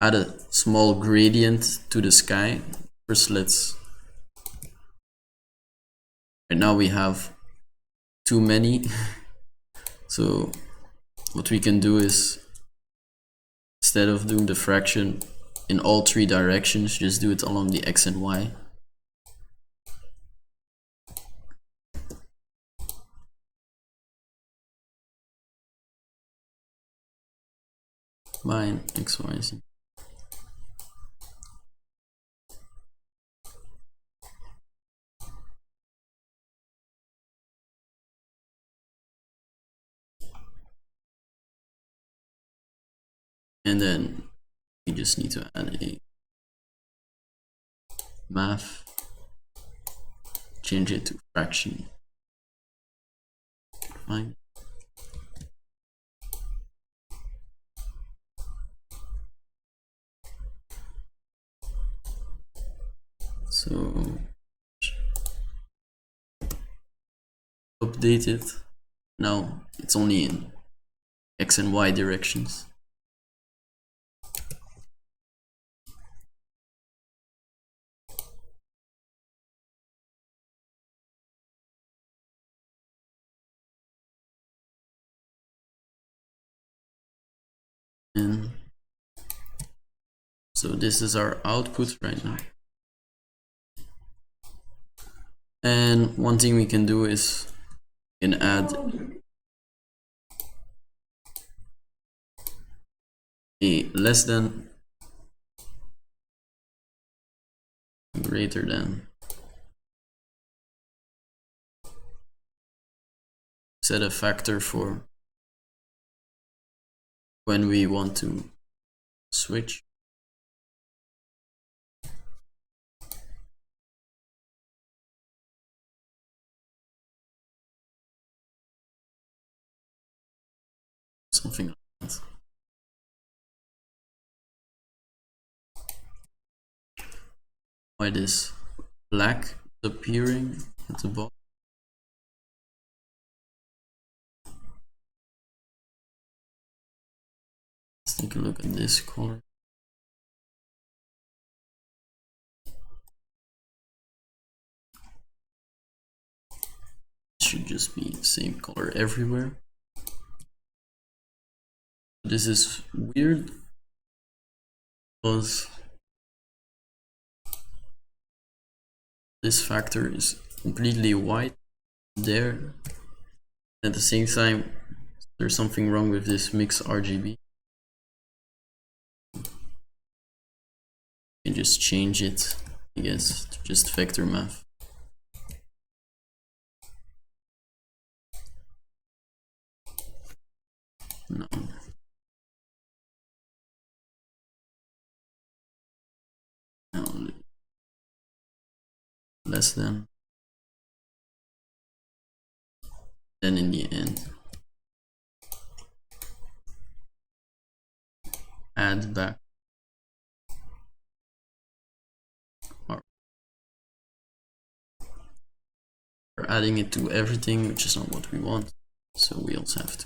add a small gradient to the sky. First, right now we have too many. So what we can do is, instead of doing the fraction in all 3 directions, just do it along the X and Y. Combine X, Y, Z. And then we just need to add a math, change it to fraction. Fine. So update it. Now it's only in X and Y directions. And so this is our output right now. And one thing we can do is we can add a less than, greater than, set a factor for when we want to switch. Something like that. Why this black appearing at the bottom? Let's take a look at this color. It should just be the same color everywhere. This is weird because this factor is completely white there. At the same time, there's something wrong with this mix RGB. You can just change it, I guess, to just vector math. No. No. Less than. Then in the end, add back our, we're adding it to everything, which is not what we want, so we also have to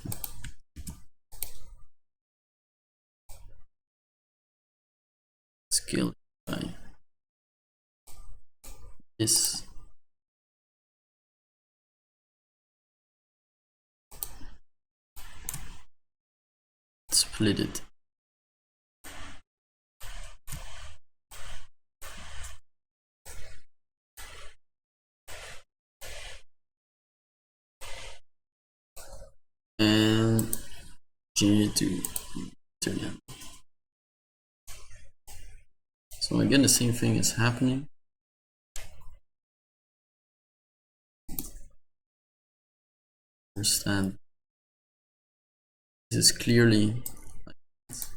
scale it by this. Split it. And change it to turn. So again, the same thing is happening. Understand this is clearly like this.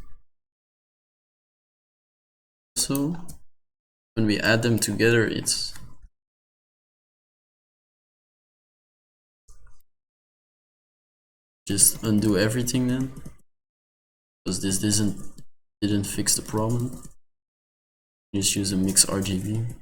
So when we add them together, it's just undo everything then, because this didn't fix the problem. Just use a mix RGB.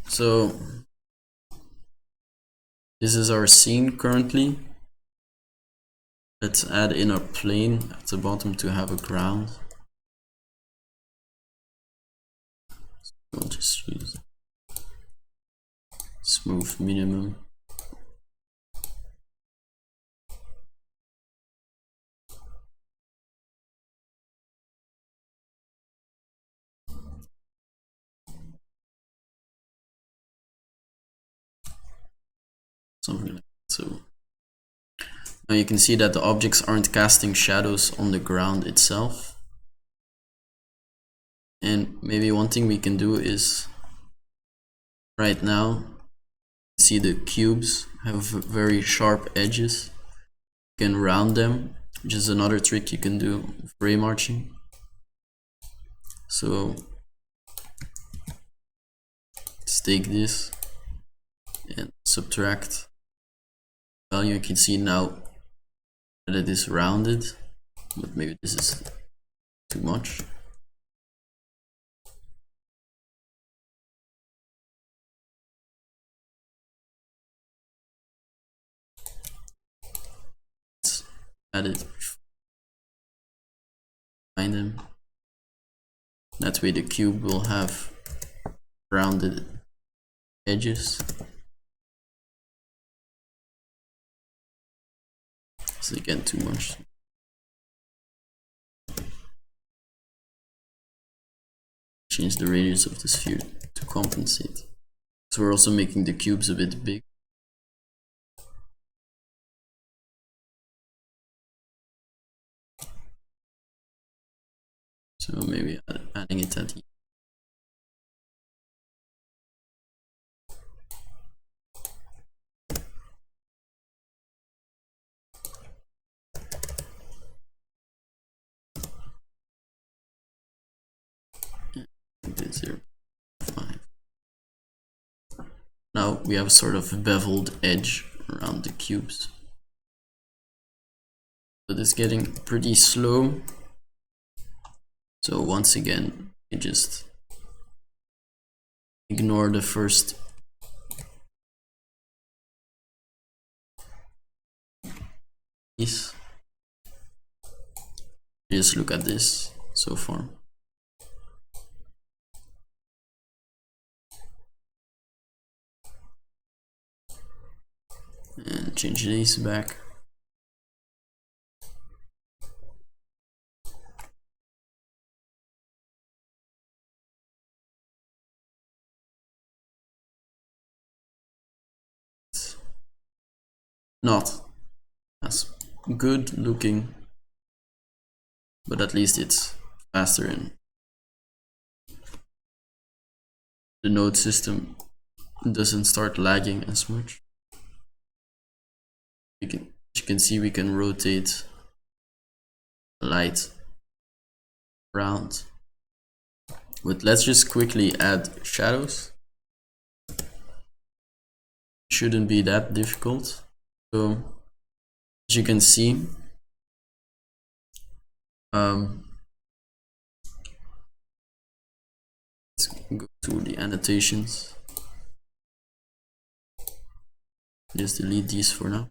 So this is our scene currently. Let's add in our plane at the bottom to have a ground. We'll just use smooth minimum. Something like that. So now you can see that the objects aren't casting shadows on the ground itself. And maybe one thing we can do is, right now, see the cubes have very sharp edges. You can round them, which is another trick you can do with Raymarching. So let's take this and subtract value. You can see now that it is rounded, but maybe this is too much. Let's add it behind them. That way the cube will have rounded edges. This is again too much. Change the radius of the sphere to compensate. So we're also making the cubes a bit big. So maybe adding it at the bit 0.5. Now we have a sort of beveled edge around the cubes. But it's getting pretty slow. So once again, you just ignore the first piece. Just look at this so far. And change these back. It's not as good looking, but at least it's faster and the node system doesn't start lagging as much. As you can see, we can rotate the light around. But let's just quickly add shadows. Shouldn't be that difficult. So as you can see, let's go to the annotations. Just delete these for now.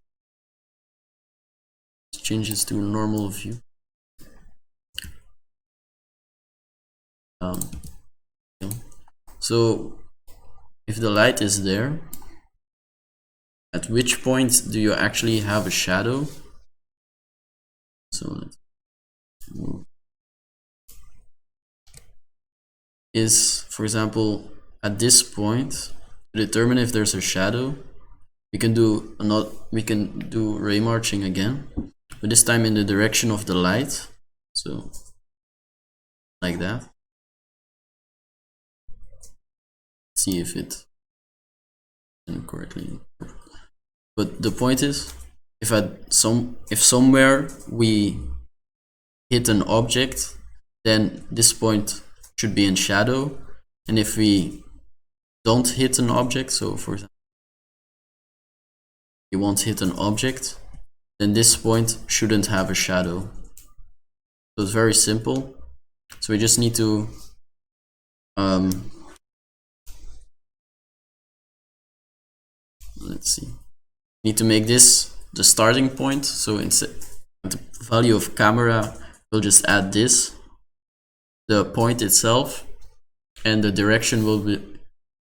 Let's change this to a normal view. So if the light is there, at which point do you actually have a shadow? So let's move. Is, for example, at this point, to determine if there's a shadow, we can do Raymarching again, but this time in the direction of the light. So like that. See if it correctly. But the point is, if somewhere we hit an object, then this point should be in shadow, and if we don't hit an object, so for example you won't hit an object, then this point shouldn't have a shadow. So it's very simple. So we just need to let's see. Need to make this the starting point. So instead the value of camera, we'll just add this, the point itself, and the direction will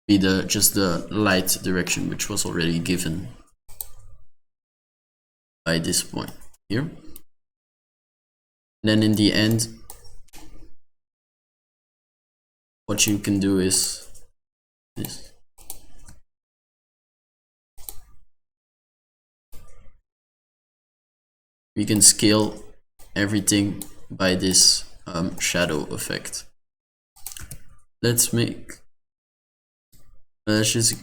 be just the light direction, which was already given by this point here. And then in the end, what you can do is this. We can scale everything by this shadow effect. Let's just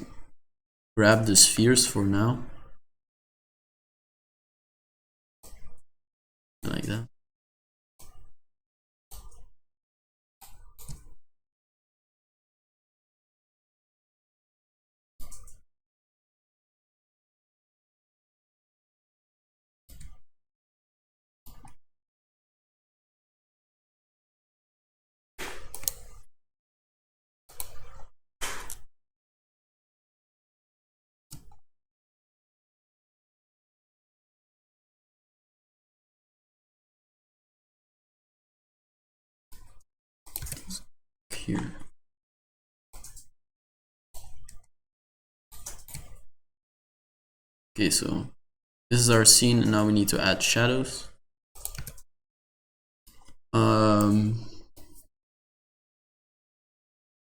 grab the spheres for now, like that. Here. Okay, so this is our scene, and now we need to add shadows.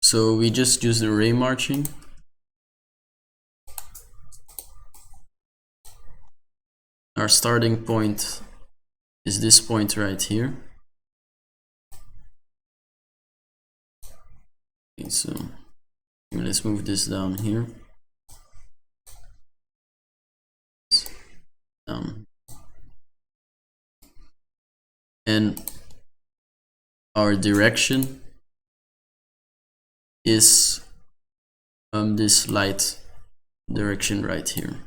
So we just use the Raymarching. Our starting point is this point right here. Okay, so let's move this down here. Down. And our direction is this light direction right here.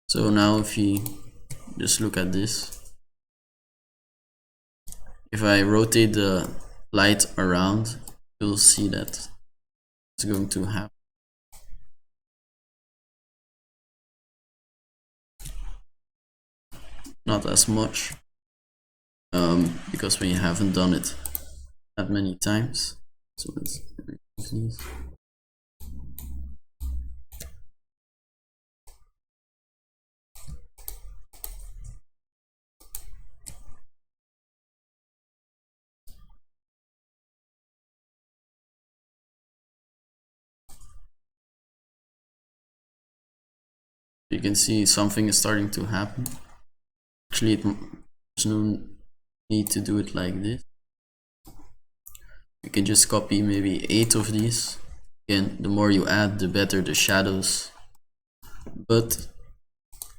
So now if you just look at this, if I rotate the light around, you'll see that it's going to happen. Not as much, because we haven't done it that many times. So let's remove these. You can see something is starting to happen. Actually, there's no need to do it like this. You can just copy maybe 8 of these. Again, the more you add, the better the shadows. But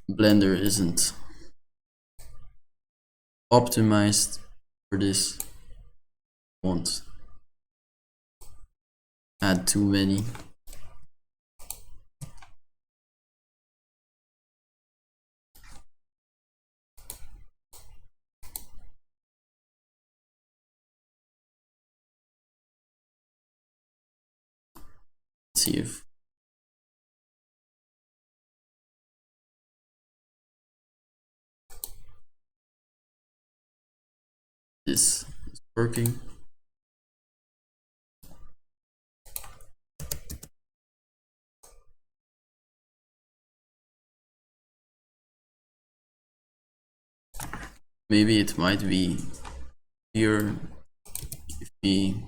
Blender isn't optimized for this. Won't add too many. See if this is working. Maybe it might be here if we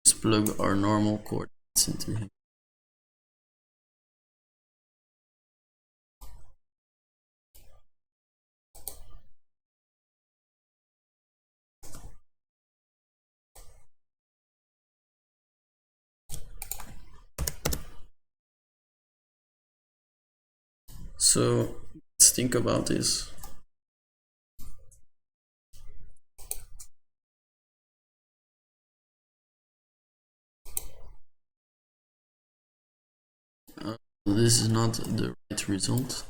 just plug our normal coordinates into him. So let's think about this. This is not the right result.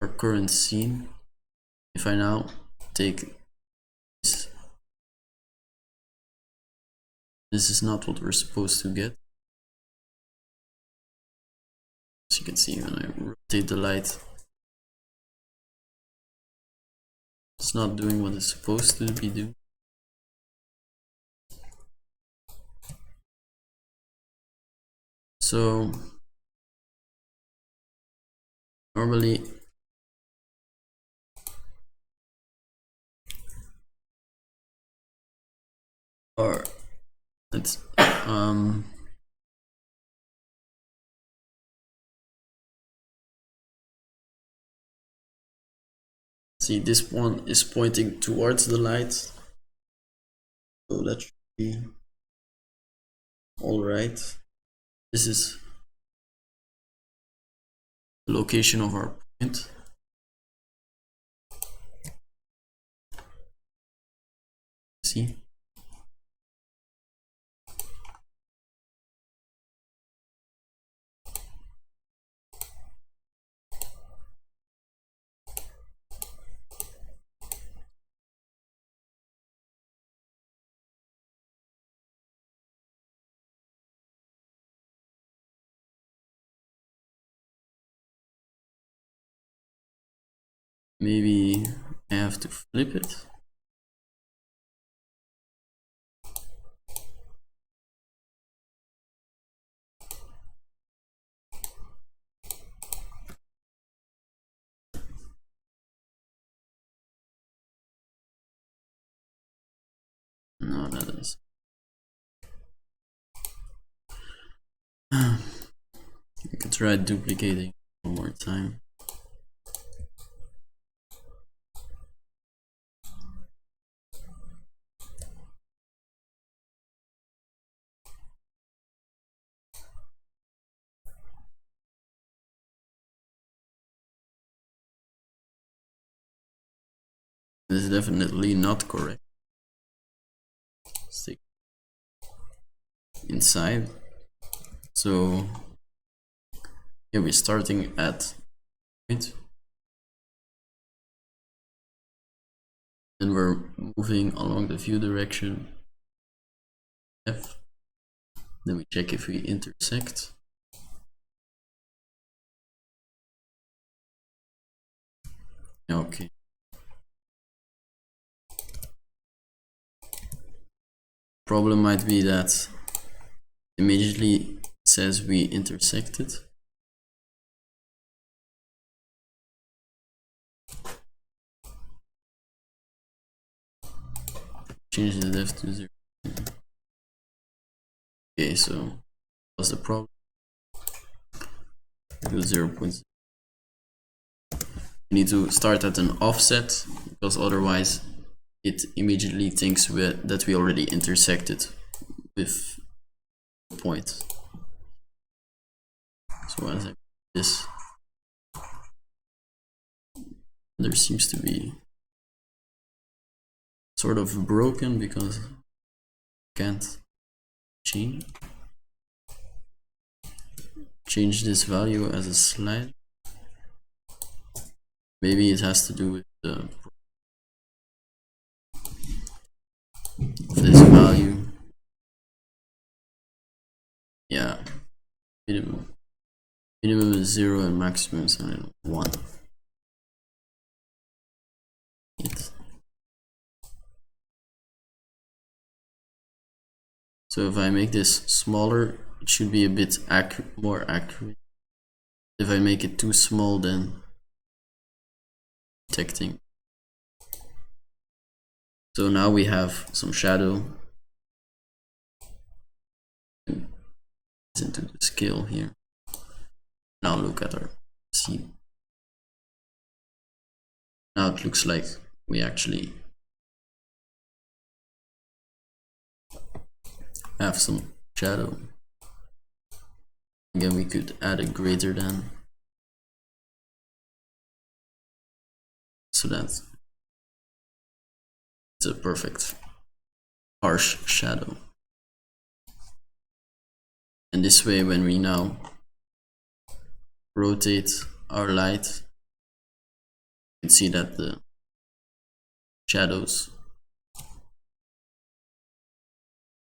Our current scene. If I now take this, this is not what we're supposed to get. As you can see, when I rotate the light, it's not doing what it's supposed to be doing. So normally or let's see, this one is pointing towards the light, so that should be all right. This is the location of our point. See, maybe I have to flip it. No, that is. I could try duplicating one more time. This is definitely not correct. Stick inside. So here we're starting at point. Then we're moving along the view direction F. Then we check if we intersect. Okay. Problem might be that immediately says we intersected. Change the depth to 0. Okay, so what's the problem? Do 0.0. We need to start at an offset, because otherwise it immediately thinks that we already intersected with the point. So as I do this, there seems to be sort of broken because I can't change this value as a slide. Maybe it has to do with the this value. Yeah, minimum is 0 and maximum is 1. So if I make this smaller, it should be a bit more accurate. If I make it too small, then detecting. So now we have some shadow into the scale here. Now look at our scene. Now it looks like we actually have some shadow. Again, we could add a greater than, so that it's a perfect harsh shadow. And this way, when we now rotate our light, you can see that the shadows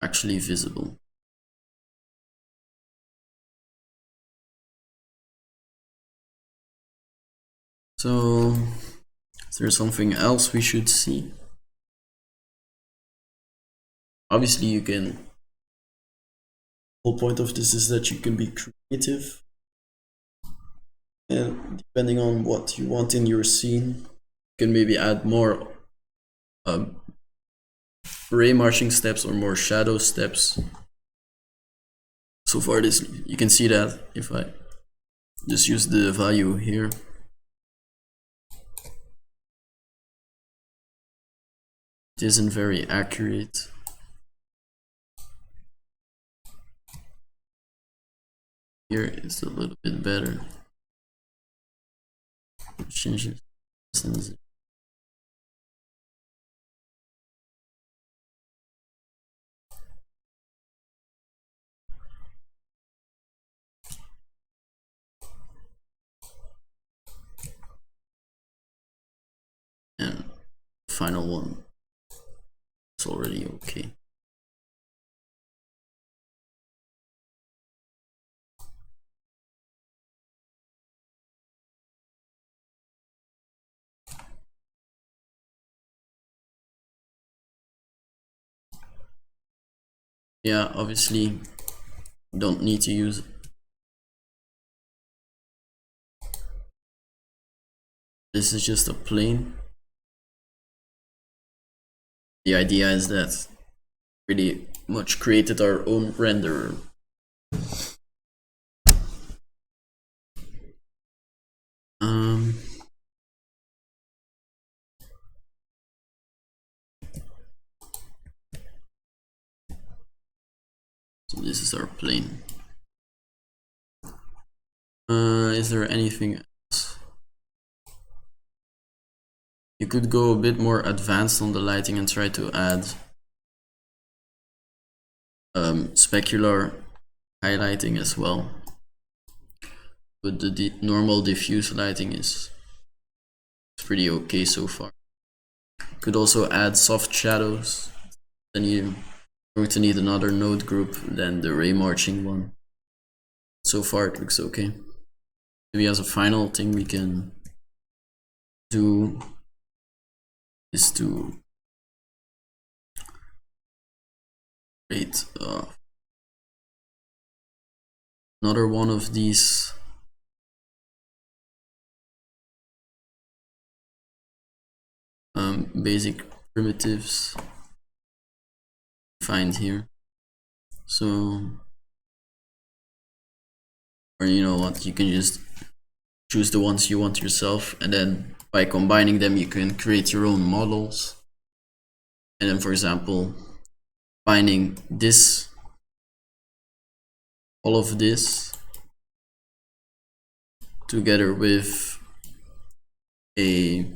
are actually visible. So Is there something else we should see? Obviously you can, the whole point of this is that you can be creative, and depending on what you want in your scene, you can maybe add more Raymarching steps or more shadow steps. So far this, you can see that if I just use the value here, it isn't very accurate. Here it's a little bit better. Change it. And final one, it's already okay. Yeah, obviously don't need to use it. This is just a plane. The idea is that pretty much created our own renderer. So this is our plane. Is there anything else? You could go a bit more advanced on the lighting and try to add specular highlighting as well. But the normal diffuse lighting is pretty okay so far. Could also add soft shadows. Then you're going to need another node group than the Raymarching one. So far it looks okay. Maybe as a final thing we can do is to create another one of these basic primitives find here. So, or you know what, you can just choose the ones you want yourself, and then by combining them you can create your own models. And then for example, combining this, all of this together with a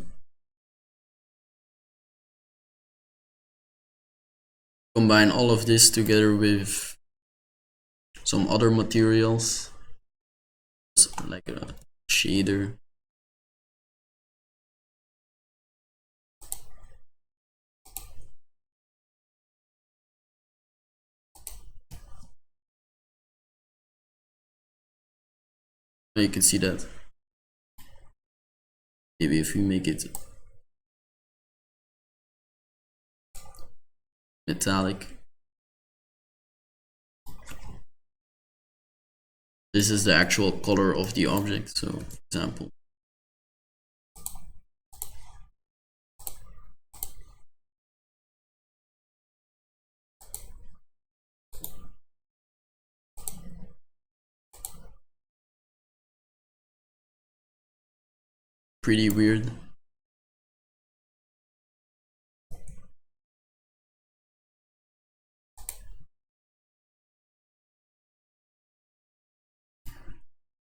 combine all of this together with some other materials like a shader. You can see that maybe if we make it metallic, this is the actual color of the object. So for example, pretty weird.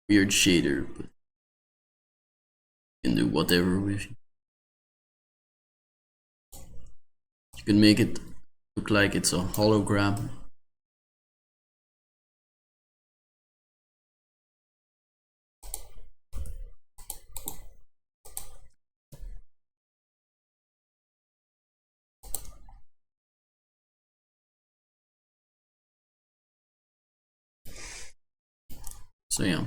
Weird shader, but you can do whatever with it. You can make it look like it's a hologram. So yeah.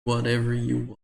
whatever you want.